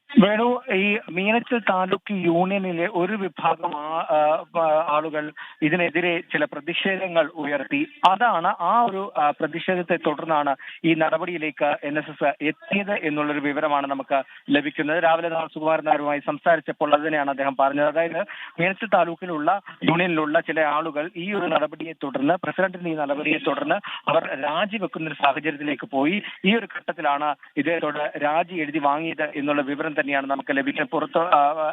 വേണു, ഈ മീനച്ചിൽ താലൂക്ക് യൂണിയനിലെ ഒരു വിഭാഗം ആളുകൾ ഇതിനെതിരെ ചില പ്രതിഷേധങ്ങൾ ഉയർത്തി. അതാണ് ആ ഒരു പ്രതിഷേധത്തെ തുടർന്നാണ് ഈ നടപടിയിലേക്ക് NSS എത്തിയത് എന്നുള്ളൊരു വിവരമാണ് നമുക്ക് ലഭിക്കുന്നത്. രാവിലെ നാം സുകുമാരൻ നായരുമായി സംസാരിച്ചപ്പോൾ അത് തന്നെയാണ് അദ്ദേഹം പറഞ്ഞത്. അതായത് മീനച്ചിൽ താലൂക്കിലുള്ള യൂണിയനിലുള്ള ചില ആളുകൾ ഈ ഒരു നടപടിയെ തുടർന്ന്, പ്രസിഡന്റിന്റെ ഈ നടപടിയെ തുടർന്ന് അവർ രാജിവെക്കുന്ന ഒരു സാഹചര്യത്തിലേക്ക് പോയി. ഈ ഒരു ഘട്ടത്തിലാണ് ഇദ്ദേഹത്തോട് രാജി എഴുതി വാങ്ങിയത് എന്നുള്ള വിവരം തന്നെയാണ് നമുക്ക് ലഭിക്കുന്നത്. പുറത്ത്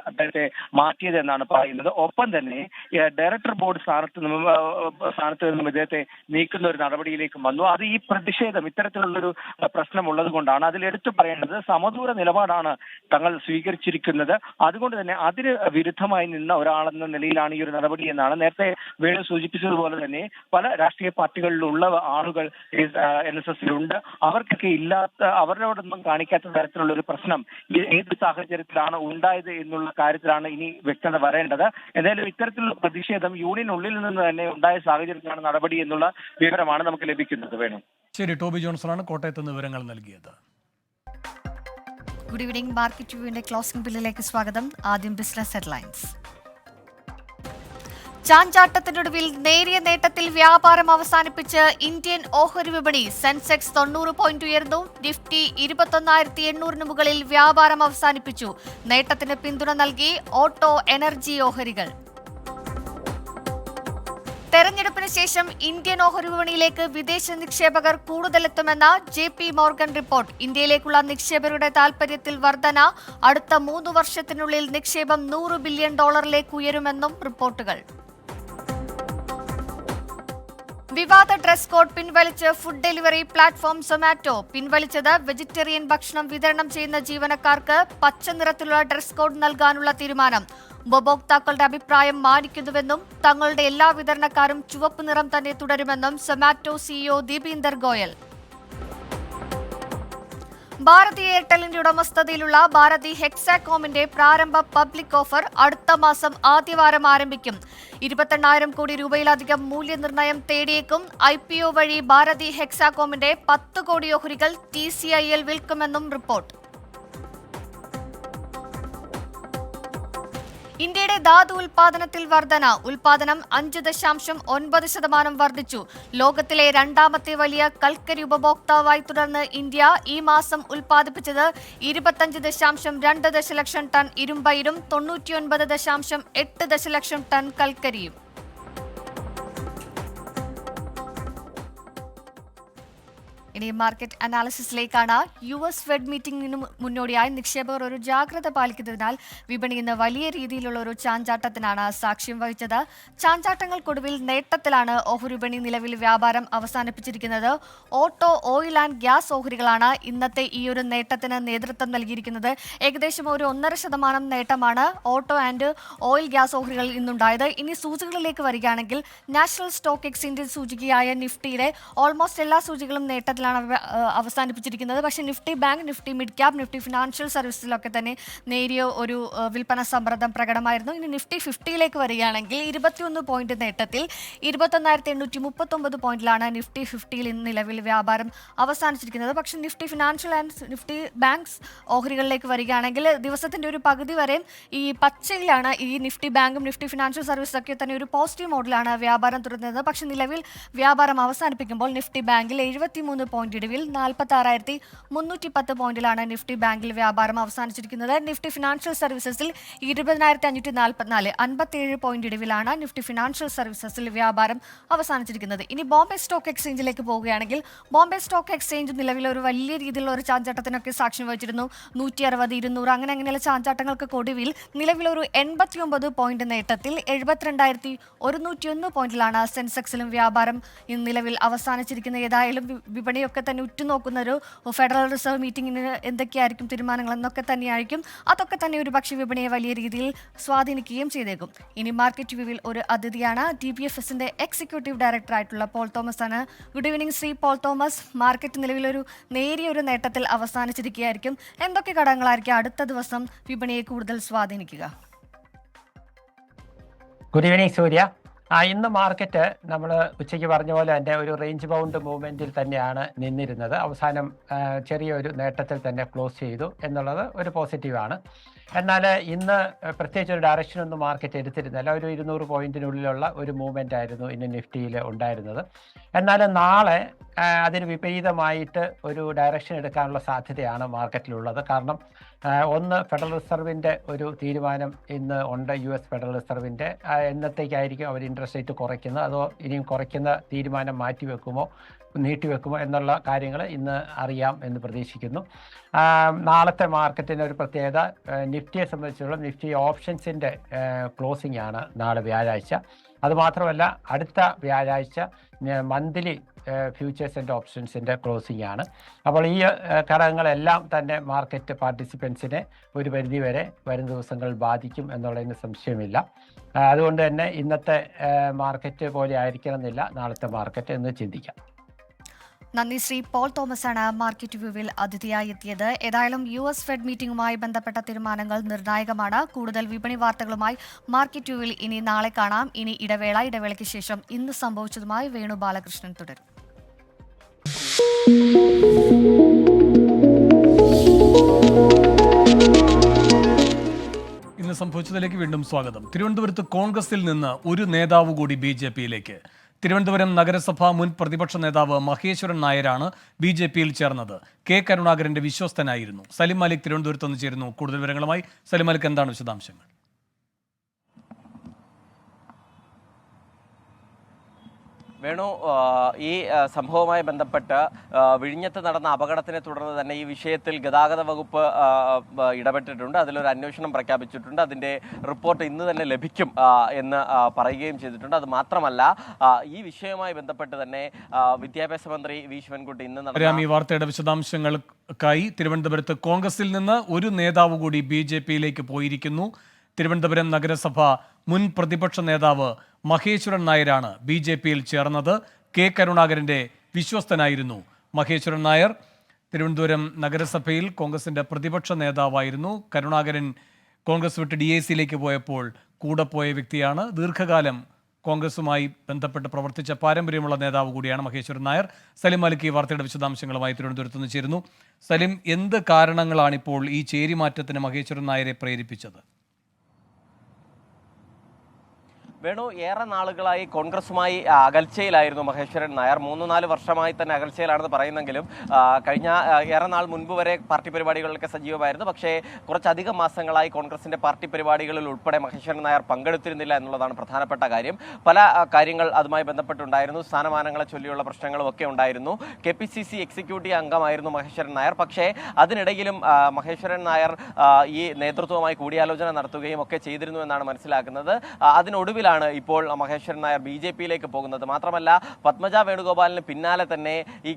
അദ്ദേഹത്തെ മാറ്റിയത് എന്നാണ് പറയുന്നത്. ഒപ്പം തന്നെ ഡയറക്ടർ ബോർഡ് സ്ഥാനത്ത് നിന്നും ഇദ്ദേഹത്തെ നീക്കുന്ന ഒരു നടപടിയിലേക്ക് വന്നു. അത് ഈ പ്രതിഷേധം, ഇത്തരത്തിലുള്ളൊരു പ്രശ്നം ഉള്ളത് കൊണ്ടാണ്. അതിൽ എടുത്തു പറയേണ്ടത് സമദൂര നിലപാടാണ് തങ്ങൾ സ്വീകരിച്ചിരിക്കുന്നത്. അതുകൊണ്ട് തന്നെ അതിന് വിരുദ്ധമായി നിന്ന ഒരാളെന്ന നിലയിലാണ് ഈ ഒരു നടപടി എന്നാണ് നേരത്തെ വേണു സൂചിപ്പിച്ചതുപോലെ തന്നെ പല രാഷ്ട്രീയ പാർട്ടികളിലുള്ള ആളുകൾ NSSലുണ്ട്. അവർക്കൊക്കെ ഇല്ലാത്ത, അവരോടൊന്നും കാണിക്കാത്ത തരത്തിലുള്ള ഒരു പ്രശ്നം ഏത് സാഹചര്യത്തിലാണ് ഉണ്ടായത് എന്നുള്ള കാര്യത്തിലാണ് ഇനി വ്യക്തത വരേണ്ടത്. എന്തായാലും ഇത്തരത്തിലുള്ള പ്രതിഷേധം യൂണിയനുള്ളിൽ നിന്ന് തന്നെ ഉണ്ടായ സാഹചര്യത്തിലാണ് നടപടി എന്നുള്ള വിവരമാണ് നമുക്ക് ലഭിക്കുന്നത്. വേണം. ശരി, ടോബി ജോൺസണാണ് കോട്ടയത്ത് നിന്ന് വിവരങ്ങൾ നൽകിയത്. Good evening. മാർക്കറ്റ് വ്യൂവിന്റെ ക്ലോസിംഗ് ബില്ലിലേക്ക് സ്വാഗതം. ആദ്യം ബിസിനസ് ഹെഡ്ലൈൻസ്. ചാഞ്ചാട്ടത്തിനൊടുവിൽ നേരിയ നേട്ടത്തിൽ വ്യാപാരം അവസാനിപ്പിച്ച് ഇന്ത്യൻ ഓഹരി വിപണി. സെൻസെക്സ് 90 പോയിന്റ് ഉയർന്നു. നിഫ്റ്റി 21,800 മുകളിൽ വ്യാപാരം അവസാനിപ്പിച്ചു. നേട്ടത്തിന് പിന്തുണ നൽകി ഓട്ടോ, എനർജി ഓഹരികൾ. തെരഞ്ഞെടുപ്പിന് ശേഷം ഇന്ത്യൻ ഓഹരി വിപണിയിലേക്ക് വിദേശ നിക്ഷേപകർ കൂടുതലെത്തുമെന്ന JP മോർഗൻ റിപ്പോർട്ട്. ഇന്ത്യയിലേക്കുള്ള നിക്ഷേപകരുടെ താൽപര്യത്തിൽ വർധന. അടുത്ത 3 വർഷത്തിനുള്ളിൽ നിക്ഷേപം $100 ബില്യൺ ഉയരുമെന്നും റിപ്പോർട്ടുകൾ. വിവാദ ഡ്രസ് കോഡ് പിൻവലിച്ച് ഫുഡ് ഡെലിവറി പ്ലാറ്റ്ഫോം സൊമാറ്റോ. പിൻവലിച്ചത് വെജിറ്റേറിയൻ ഭക്ഷണം വിതരണം ചെയ്യുന്ന ജീവനക്കാർക്ക് പച്ച നിറത്തിലുള്ള ഡ്രസ് കോഡ് നൽകാനുള്ള തീരുമാനം. ഉപഭോക്താക്കളുടെ അഭിപ്രായം മാനിക്കുന്നുവെന്നും തങ്ങളുടെ എല്ലാ വിതരണക്കാരും ചുവപ്പ് നിറം തന്നെ തുടരുമെന്നും സൊമാറ്റോ സിഇഒ ദീപീന്ദർ ഗോയൽ. ഭാരതി എയർടെലിന്റെ ഉടമസ്ഥതയിലുള്ള ഭാരതി ഹെക്സാകോമിന്റെ പ്രാരംഭ പബ്ലിക് ഓഫർ അടുത്ത മാസം ആദ്യവാരം ആരംഭിക്കും. 28,000 കോടി രൂപയിലധികം മൂല്യനിർണ്ണയം തേടിയേക്കും. IPO വഴി ഭാരതി ഹെക്സാകോമിന്റെ 10 കോടി ഓഹരികൾ TCIL വിൽക്കുമെന്നും റിപ്പോർട്ട്. ഇന്ത്യയുടെ ധാതു ഉൽപാദനത്തിൽ വർധന. ഉൽപാദനം 5.9% വർദ്ധിച്ചു. ലോകത്തിലെ രണ്ടാമത്തെ വലിയ കൽക്കരി ഉപഭോക്താവായി തുടർന്ന് ഇന്ത്യ ഈ മാസം ഉൽപ്പാദിപ്പിച്ചത് 25.2 ദശലക്ഷം ടൺ ഇരുമ്പയിരും 99.8 ദശലക്ഷം ടൺ കൽക്കരിയും. ഇനി മാർക്കറ്റ് അനാലിസിസിലേക്കാണ്. US ഫെഡ് മീറ്റിംഗിന് മുന്നോടിയായി നിക്ഷേപകർ ഒരു ജാഗ്രത പാലിക്കുന്നതിനാൽ വിപണി ഇന്ന് വലിയ രീതിയിലുള്ള ഒരു ചാഞ്ചാട്ടത്തിനാണ് സാക്ഷ്യം വഹിച്ചത്. ചാഞ്ചാട്ടങ്ങൾക്കൊടുവിൽ നേട്ടത്തിലാണ് ഓഹരി വിപണി നിലവിൽ വ്യാപാരം അവസാനിപ്പിച്ചിരിക്കുന്നത്. ഓട്ടോ, ഓയിൽ ആൻഡ് ഗ്യാസ് ഓഹരികളാണ് ഇന്നത്തെ ഈ ഒരു നേട്ടത്തിന് നേതൃത്വം നൽകിയിരിക്കുന്നത്. ഏകദേശം ഒരു 1.5% നേട്ടമാണ് ഓട്ടോ ആൻഡ് ഓയിൽ ഗ്യാസ് ഓഹരികളിൽ ഇന്നുണ്ടായത്. ഇനി സൂചികകളിലേക്ക് വരികയാണെങ്കിൽ നാഷണൽ സ്റ്റോക്ക് എക്സ്ചേഞ്ച് സൂചികയായ നിഫ്റ്റിയിലെ ഓൾമോസ്റ്റ് എല്ലാ സൂചികളും നേട്ടത്തിലാണ് അവസാനിപ്പിച്ചിരിക്കുന്നത്. പക്ഷേ Nifty bank, Nifty mid cap, Nifty financial സർവീസിലൊക്കെ തന്നെ നേരിയ ഒരു വിൽപ്പന സമ്മർദ്ദം പ്രകടമായിരുന്നു. ഇനി നിഫ്റ്റി 50യിലേക്ക് വരികയാണെങ്കിൽ 21 പോയിന്റ് നേട്ടത്തിൽ 21,839 പോയിന്റിലാണ് നിഫ്റ്റി 50യിൽ ഇന്ന് നിലവിൽ വ്യാപാരം അവസാനിച്ചിരിക്കുന്നത്. പക്ഷേ Nifty financial and Nifty banks ഓഹരികളിലേക്ക് വരികയാണെങ്കിൽ ദിവസത്തിന്റെ ഒരു പകുതി വരെ ഈ പച്ചയിലാണ്. ഈ നിഫ്റ്റി ബാങ്കും നിഫ്റ്റി ഫിനാൻഷ്യൽ സർവീസൊക്കെ തന്നെ ഒരു പോസിറ്റീവ് മോഡിലാണ് വ്യാപാരം തുടരുന്നത്. പക്ഷേ നിലവിൽ വ്യാപാരം അവസാനിപ്പിക്കുമ്പോൾ നിഫ്റ്റി ബാങ്കിൽ 73 പോയിന്റ് ഇടിവിൽ 46,310 പോയിന്റിലാണ് നിഫ്റ്റി ബാങ്കിൽ വ്യാപാരം അവസാനിച്ചിരിക്കുന്നത്. നിഫ്റ്റി ഫിനാൻഷ്യൽ സർവീസസിൽ 20,544 57 പോയിന്റ് ഇടിവിലാണ് നിഫ്റ്റി ഫിനാൻഷ്യൽ സർവീസസിൽ വ്യാപാരം അവസാനിച്ചിരിക്കുന്നത്. ഇനി ബോംബെ സ്റ്റോക്ക് എക്സ്ചേഞ്ചിലേക്ക് പോവുകയാണെങ്കിൽ ബോംബെ സ്റ്റോക്ക് എക്സ്ചേഞ്ച് നിലവിൽ ഒരു വലിയ രീതിയിലുള്ള ഒരു ചാഞ്ചാട്ടത്തിനൊക്കെ സാക്ഷ്യം വഹിച്ചിരുന്നു. 160, 200 അങ്ങനെയുള്ള ചാഞ്ചാട്ടങ്ങൾക്ക് ഒടുവിൽ നിലവിലൊരു 89 പോയിന്റ് നേട്ടത്തിൽ 72,101 പോയിന്റിലാണ് സെൻസെക്സിലും വ്യാപാരം നിലവിൽ അവസാനിച്ചിരിക്കുന്നത്. ഏതായാലും വിപണിയൊക്കെ തന്നെ ഉറ്റുനോക്കുന്ന ഒരു ഫെഡറൽ റിസർവ് മീറ്റിംഗിന് എന്തൊക്കെയായിരിക്കും തീരുമാനങ്ങൾ എന്നൊക്കെ തന്നെയായിരിക്കും. അതൊക്കെ തന്നെ ഒരു പക്ഷേ വിപണിയെ വലിയ രീതിയിൽ സ്വാധീനിക്കുകയും ചെയ്തേക്കും. ഇനി മാർക്കറ്റ് വ്യൂവിൽ ഒരു അതിഥിയാണ് DBFSന്റെ എക്സിക്യൂട്ടീവ് ഡയറക്ടറായിട്ടുള്ള പോൾ തോമസ് ആണ്. Good evening Shri Paul Thomas. Market നിലവിലൊരു നേരിയ ഒരു നേട്ടത്തിൽ അവസാനിച്ചിരിക്കുകയായിരിക്കും. എന്തൊക്കെ ഘടകങ്ങളായിരിക്കും അടുത്ത ദിവസം വിപണിയെ കൂടുതൽ സ്വാധീനിക്കുക? ഗുഡ് ഈവനിങ് സൂര്യ. ഇന്ന് മാർക്കറ്റ് നമ്മൾ ഉച്ചയ്ക്ക് പറഞ്ഞ പോലെ തന്നെ ഒരു റേഞ്ച് ബൗണ്ട് മൂവ്മെൻറ്റിൽ തന്നെയാണ് നിന്നിരുന്നത്. അവസാനം ചെറിയൊരു നേട്ടത്തിൽ തന്നെ ക്ലോസ് ചെയ്തു എന്നുള്ളത് ഒരു പോസിറ്റീവാണ്. എന്നാൽ ഇന്ന് പ്രത്യേകിച്ച് ഒരു ഡയറക്ഷനൊന്നും മാർക്കറ്റ് എടുത്തിരുന്നില്ല. ഒരു 200 പോയിന്റിനുള്ളിലുള്ള ഒരു മൂവ്മെൻ്റ് ആയിരുന്നു ഇന്ന് നിഫ്റ്റിയിൽ ഉണ്ടായിരുന്നത്. എന്നാൽ നാളെ അതിന് വിപരീതമായിട്ട് ഒരു ഡയറക്ഷൻ എടുക്കാനുള്ള സാധ്യതയാണ് മാർക്കറ്റിലുള്ളത്. കാരണം ഒന്ന്, ഫെഡറൽ റിസർവിൻ്റെ ഒരു തീരുമാനം ഇന്ന് ഉണ്ട്. US ഫെഡറൽ റിസർവിൻ്റെ എന്നത്തേക്കായിരിക്കും അവർ ഇൻട്രസ്റ്റ് റേറ്റ് കുറയ്ക്കുന്നത്, അതോ ഇനിയും കുറയ്ക്കുന്ന തീരുമാനം മാറ്റിവെക്കുമോ നീട്ടിവെക്കുമോ എന്നുള്ള കാര്യങ്ങൾ ഇന്ന് അറിയാം എന്ന് പ്രതീക്ഷിക്കുന്നു. നാളത്തെ മാർക്കറ്റിന് ഒരു പ്രത്യേകത, നിഫ്റ്റിയെ സംബന്ധിച്ചുള്ള നിഫ്റ്റി ഓപ്ഷൻസിൻ്റെ ക്ലോസിംഗ് ആണ് നാളെ വ്യാഴാഴ്ച. അതുമാത്രമല്ല അടുത്ത വ്യാഴാഴ്ച മന്ത്ലി ഫ്യൂച്ചേഴ്സ് ആൻഡ് ഓപ്ഷൻസിൻ്റെ ക്ലോസിംഗ് ആണ്. അപ്പോൾ ഈ ഘടകങ്ങളെല്ലാം തന്നെ മാർക്കറ്റ് പാർട്ടിസിപ്പൻസിനെ ഒരു പരിധിവരെ വരും ദിവസങ്ങളിൽ ബാധിക്കും എന്നുള്ളതിന് സംശയമില്ല. അതുകൊണ്ട് തന്നെ ഇന്നത്തെ മാർക്കറ്റ് പോലെ ആയിരിക്കണം എന്നില്ല നാളത്തെ മാർക്കറ്റ് എന്ന് ചിന്തിക്കാം. നന്ദി ശ്രീ പോൾ തോമസ് ആണ് മാർക്കറ്റ് വ്യൂവിൽ അതിഥിയായി എത്തിയത്. ഏതായാലും US ഫെഡ് മീറ്റിംഗുമായി ബന്ധപ്പെട്ട തീരുമാനങ്ങൾ നിർണായകമാണ്. കൂടുതൽ വിപണി വാർത്തകളുമായി മാർക്കറ്റ് വ്യൂവിൽ ഇനി നാളെ കാണാം. ഇനി ഇടവേളയ്ക്ക് ശേഷം ഇന്ന് സംഭവിച്ചതുമായി വേണു ബാലകൃഷ്ണൻ തുടരും. ഇന്ന് സംഭവിച്ചതിലേക്ക് വീണ്ടും സ്വാഗതം. തിരുവനന്തപുരത്ത് കോൺഗ്രസിൽ നിന്ന് ഒരു നേതാവ് കൂടി BJPയിലേക്ക്. തിരുവനന്തപുരം നഗരസഭ മുൻ പ്രതിപക്ഷ നേതാവ് മഹേശ്വരൻ നായരാണ് BJPയിൽ ചേർന്നത്. K കരുണാകരന്റെ വിശ്വസ്തനായിരുന്നു. സലിം മാലിക് തിരുവനന്തപുരത്ത് നിന്ന് ചേരുന്നു. കൂടുതൽ വിവരങ്ങളുമായി സലിം മാലിക്, എന്താണ് വിശദാംശങ്ങൾ? വേണു, ഈ സംഭവവുമായി ബന്ധപ്പെട്ട് വിഴിഞ്ഞത്ത് നടന്ന അപകടത്തിനെ തുടർന്ന് തന്നെ ഈ വിഷയത്തിൽ ഗതാഗത വകുപ്പ് ഇടപെട്ടിട്ടുണ്ട്. അതിലൊരു അന്വേഷണം പ്രഖ്യാപിച്ചിട്ടുണ്ട്. അതിന്റെ റിപ്പോർട്ട് ഇന്ന് തന്നെ ലഭിക്കും എന്ന് പറയുകയും ചെയ്തിട്ടുണ്ട്. അത് മാത്രമല്ല, ഈ വിഷയവുമായി ബന്ധപ്പെട്ട് തന്നെ വിദ്യാഭ്യാസ മന്ത്രി വി ശിവൻകുട്ടി ഇന്ന് നടന്ന ഈ വാർത്തയുടെ വിശദാംശങ്ങൾക്കായി തിരുവനന്തപുരത്ത് കോൺഗ്രസിൽ നിന്ന് ഒരു നേതാവ് കൂടി BJPയിലേക്ക് പോയിരിക്കുന്നു. തിരുവനന്തപുരം നഗരസഭ മുൻ പ്രതിപക്ഷ നേതാവ് മഹേശ്വരൻ നായരാണ് BJPയിൽ ചേർന്നത്. കെ കരുണാകരന്റെ വിശ്വസ്തനായിരുന്നു മഹേശ്വരൻ നായർ. തിരുവനന്തപുരം നഗരസഭയിൽ കോൺഗ്രസിന്റെ പ്രതിപക്ഷ നേതാവായിരുന്നു. കരുണാകരൻ കോൺഗ്രസ് വിട്ട് DACയിലേക്ക് പോയപ്പോൾ കൂടെ പോയ വ്യക്തിയാണ്. ദീർഘകാലം കോൺഗ്രസുമായി ബന്ധപ്പെട്ട് പ്രവർത്തിച്ച പാരമ്പര്യമുള്ള നേതാവ് കൂടിയാണ് മഹേശ്വരൻ നായർ. സലിം മാലിക് ഈ വാർത്തയുടെ വിശദാംശങ്ങളുമായി തിരുവനന്തപുരത്ത് നിന്ന് ചേരുന്നു. സലിം, എന്ത് കാരണങ്ങളാണിപ്പോൾ ഈ ചേരിമാറ്റത്തിന് മഹേശ്വരൻ നായരെ പ്രേരിപ്പിച്ചത്? വേണു, ഏറെ നാളുകളായി കോൺഗ്രസുമായി അകൽച്ചയിലായിരുന്നു മഹേശ്വരൻ നായർ. 3-4 വർഷമായി തന്നെ അകൽച്ചയിലാണെന്ന് പറയുന്നെങ്കിലും കഴിഞ്ഞ ഏറെ നാൾ മുൻപ് വരെ പാർട്ടി പരിപാടികളിലൊക്കെ സജീവമായിരുന്നു. പക്ഷേ കുറച്ചധികം മാസങ്ങളായി കോൺഗ്രസിന്റെ പാർട്ടി പരിപാടികളിൽ ഉൾപ്പെടെ മഹേശ്വരൻ നായർ പങ്കെടുത്തിരുന്നില്ല എന്നുള്ളതാണ് പ്രധാനപ്പെട്ട കാര്യം. പല കാര്യങ്ങൾ അതുമായി ബന്ധപ്പെട്ടുണ്ടായിരുന്നു. സ്ഥാനമാനങ്ങളെ ചൊല്ലിയുള്ള പ്രശ്നങ്ങളും ഒക്കെ ഉണ്ടായിരുന്നു. KPCC എക്സിക്യൂട്ടീവ് അംഗമായിരുന്നു മഹേശ്വരൻ നായർ. പക്ഷേ അതിനിടയിലും മഹേശ്വരൻ നായർ ഈ നേതൃത്വവുമായി കൂടിയാലോചന നടത്തുകയും ഒക്കെ ചെയ്തിരുന്നു എന്നാണ് മനസ്സിലാക്കുന്നത്. അതിനൊടുവിലാണ് ഇപ്പോൾ മഹേശ്വരൻ നായർ BJPയിലേക്ക് പോകുന്നത്. മാത്രമല്ല, പത്മജ വേണുഗോപാലിന് പിന്നാലെ തന്നെ ഈ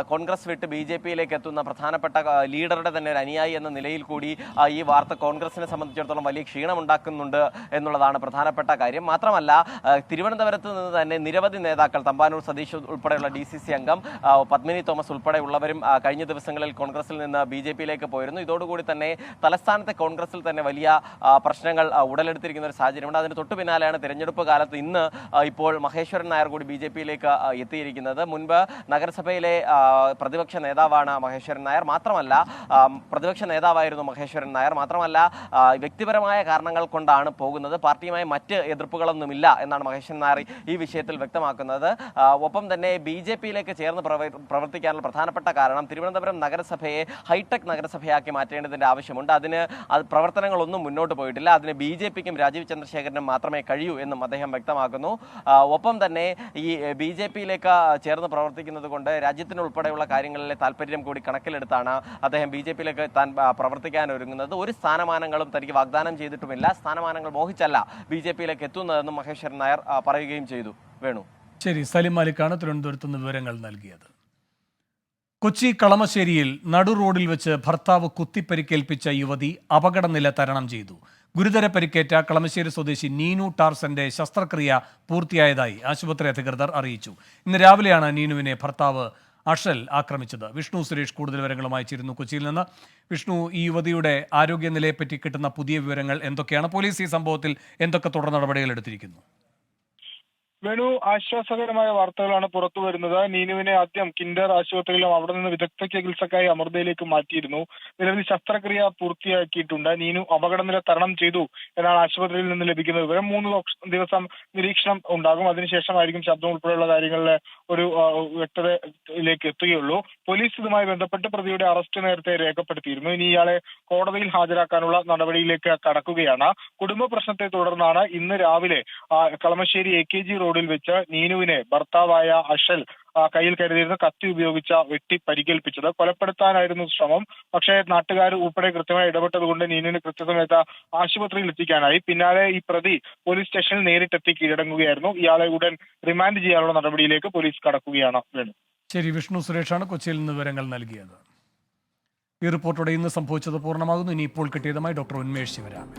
കോൺഗ്രസ് വിട്ട് BJPയിലേക്ക് എത്തുന്ന പ്രധാനപ്പെട്ട ലീഡറുടെ തന്നെ ഒരു അനുയായി എന്ന നിലയിൽ കൂടി ഈ വാർത്ത കോൺഗ്രസിനെ സംബന്ധിച്ചിടത്തോളം വലിയ ക്ഷീണമുണ്ടാക്കുന്നുണ്ട് എന്നുള്ളതാണ് പ്രധാനപ്പെട്ട കാര്യം. മാത്രമല്ല, തിരുവനന്തപുരത്ത് നിന്ന് തന്നെ നിരവധി നേതാക്കൾ, തമ്പാനൂർ സതീഷ് ഉൾപ്പെടെയുള്ള DCC അംഗം പത്മിനി തോമസ് ഉൾപ്പെടെയുള്ളവരും കഴിഞ്ഞ ദിവസങ്ങളിൽ കോൺഗ്രസിൽ നിന്ന് BJPയിലേക്ക് പോയിരുന്നു. ഇതോടുകൂടി തന്നെ തലസ്ഥാനത്തെ കോൺഗ്രസിൽ തന്നെ വലിയ പ്രശ്നങ്ങൾ ഉടലെടുത്തിരിക്കുന്ന ഒരു സാഹചര്യമുണ്ട്. അതിന് തൊട്ടു പിന്നാലെയാണ് തെരഞ്ഞെടുപ്പ് കാലത്ത് ഇന്ന് ഇപ്പോൾ മഹേശ്വരൻ നായർ കൂടി BJPയിലേക്ക് എത്തിയിരിക്കുന്നത്. മുൻപ് നഗരസഭയിലെ പ്രതിപക്ഷ നേതാവാണ് മഹേശ്വരൻ നായർ. മാത്രമല്ല, പ്രതിപക്ഷ നേതാവായിരുന്നു മഹേശ്വരൻ നായർ. മാത്രമല്ല, വ്യക്തിപരമായ കാരണങ്ങൾ കൊണ്ടാണ് പോകുന്നത്. പാർട്ടിയുമായി മറ്റ് എതിർപ്പുകളൊന്നുമില്ല എന്നാണ് മഹേശ്വരൻ നായർ ഈ വിഷയത്തിൽ വ്യക്തമാക്കുന്നത്. ഒപ്പം തന്നെ BJPയിലേക്ക് ചേർന്ന് പ്രവർത്തിക്കാനുള്ള പ്രധാനപ്പെട്ട കാരണം തിരുവനന്തപുരം നഗരസഭയെ ഹൈടെക് നഗരസഭയാക്കി മാറ്റേണ്ടതിന്റെ ആവശ്യമുണ്ട്. അതിന് പ്രവർത്തനങ്ങളൊന്നും മുന്നോട്ട് പോയിട്ടില്ല. അതിന് BJPക്കും രാജീവ് ചന്ദ്രശേഖരനും മാത്രമേ കഴിയൂ എന്നും അദ്ദേഹം വ്യക്തമാക്കുന്നു. ഒപ്പം തന്നെ ഈ BJPയിലേക്ക് ചേർന്ന് പ്രവർത്തിക്കുന്നത് കൊണ്ട് രാജ്യത്തിനുൾപ്പെടെയുള്ള കാര്യങ്ങളിലെ താല്പര്യം കൂടി കണക്കിലെടുത്താണ് അദ്ദേഹം BJPയിലേക്ക് താൻ പ്രവർത്തിക്കാൻ ഒരുങ്ങുന്നത്. ഒരു സ്ഥാനമാനങ്ങളും തനിക്ക് വാഗ്ദാനം ചെയ്തിട്ടുമില്ല. സ്ഥാനമാനങ്ങൾ മോഹിച്ചല്ല BJPയിലേക്ക് എത്തുന്നതെന്നും മഹേശ്വരൻ നായർ പറയുകയും ചെയ്തു. വേണു. ശരി, സലിം മാലിക്കാണ് തിരുവനന്തപുരത്ത് നിന്ന് വിവരങ്ങൾ നൽകിയത്. കൊച്ചി കളമശ്ശേരിയിൽ നടു റോഡിൽ വെച്ച് ഭർത്താവ് കുത്തിപ്പരിക്കേൽപ്പിച്ച യുവതി അപകടനില തരണം ചെയ്തു. ഗുരുതര പരിക്കേറ്റ കളമശ്ശേരി സ്വദേശി നീനു ടാർസന്റെ ശസ്ത്രക്രിയ പൂർത്തിയായതായി ആശുപത്രി അധികൃതർ അറിയിച്ചു. ഇന്ന് രാവിലെയാണ് നീനുവിനെ ഭർത്താവ് അഷൽ ആക്രമിച്ചത്. വിഷ്ണു സുരേഷ് കൂടുതൽ വിവരങ്ങളുമായി ചേരുന്നു കൊച്ചിയിൽ നിന്ന്. വിഷ്ണു, ഈ യുവതിയുടെ ആരോഗ്യനിലയെപ്പറ്റി കിട്ടുന്ന പുതിയ വിവരങ്ങൾ എന്തൊക്കെയാണ്? പോലീസ് ഈ സംഭവത്തിൽ എന്തൊക്കെ തുടർ നടപടികൾ എടുത്തിരിക്കുന്നു? വേണു, ആശ്വാസകരമായ വാർത്തകളാണ് പുറത്തു വരുന്നത്. നീനുവിനെ ആദ്യം കിൻഡർ ആശുപത്രിയിലും അവിടെ നിന്ന് വിദഗ്ധ ചികിത്സക്കായി അമൃതയിലേക്ക് മാറ്റിയിരുന്നു. നിലവിൽ ശസ്ത്രക്രിയ പൂർത്തിയാക്കിയിട്ടുണ്ട്. നീനു അപകടനില തരണം ചെയ്തു എന്നാണ് ആശുപത്രിയിൽ നിന്ന് ലഭിക്കുന്ന വിവരം. 3 ദിവസം നിരീക്ഷണം ഉണ്ടാകും. അതിനുശേഷമായിരിക്കും ശബ്ദം ഉൾപ്പെടെയുള്ള കാര്യങ്ങളിലെ ഒരു വ്യക്തതയിലേക്ക് എത്തുകയുള്ളൂ. പോലീസ് ഇതുമായി ബന്ധപ്പെട്ട് പ്രതിയുടെ അറസ്റ്റ് നേരത്തെ രേഖപ്പെടുത്തിയിരുന്നു. ഇനി ഇയാളെ കോടതിയിൽ ഹാജരാക്കാനുള്ള നടപടിയിലേക്ക് കടക്കുകയാണ്. കുടുംബ പ്രശ്നത്തെ തുടർന്നാണ് ഇന്ന് രാവിലെ കളമശ്ശേരി AKG റോഡിൽ വെച്ച് നീനുവിനെ ഭർത്താവായ അഷൽ കയ്യിൽ കരുതിയിരുന്ന കത്തി ഉപയോഗിച്ച് വെട്ടി പരിക്കേൽപ്പിച്ചത്. കൊലപ്പെടുത്താനായിരുന്നു ശ്രമം. പക്ഷേ നാട്ടുകാർ ഉൾപ്പെടെ കൃത്യമായി ഇടപെട്ടതുകൊണ്ട് നീനുവിനെ കൃത്യസമയത്ത് ആശുപത്രിയിൽ എത്തിക്കാനായി. പിന്നാലെ ഈ പ്രതി പോലീസ് സ്റ്റേഷനിൽ നേരിട്ടെത്തി കീഴടങ്ങുകയായിരുന്നു. ഇയാളെ ഉടൻ റിമാൻഡ് ചെയ്യാനുള്ള നടപടിയിലേക്ക് പോലീസ് കടക്കുകയാണ്. ശരി, വിഷ്ണു സുരേഷാണ് കൊച്ചിയിൽ നിന്ന് വിവരങ്ങൾ നൽകിയത്. ഈ റിപ്പോർട്ടോടെ ഇന്ന് സംഭവിച്ചത് പൂർണ്ണമാകുന്നു. ഇനി ഇപ്പോൾ കിട്ടിയതുമായി ഡോക്ടർ ഉന്മേഷ് ശിവരാമൻ.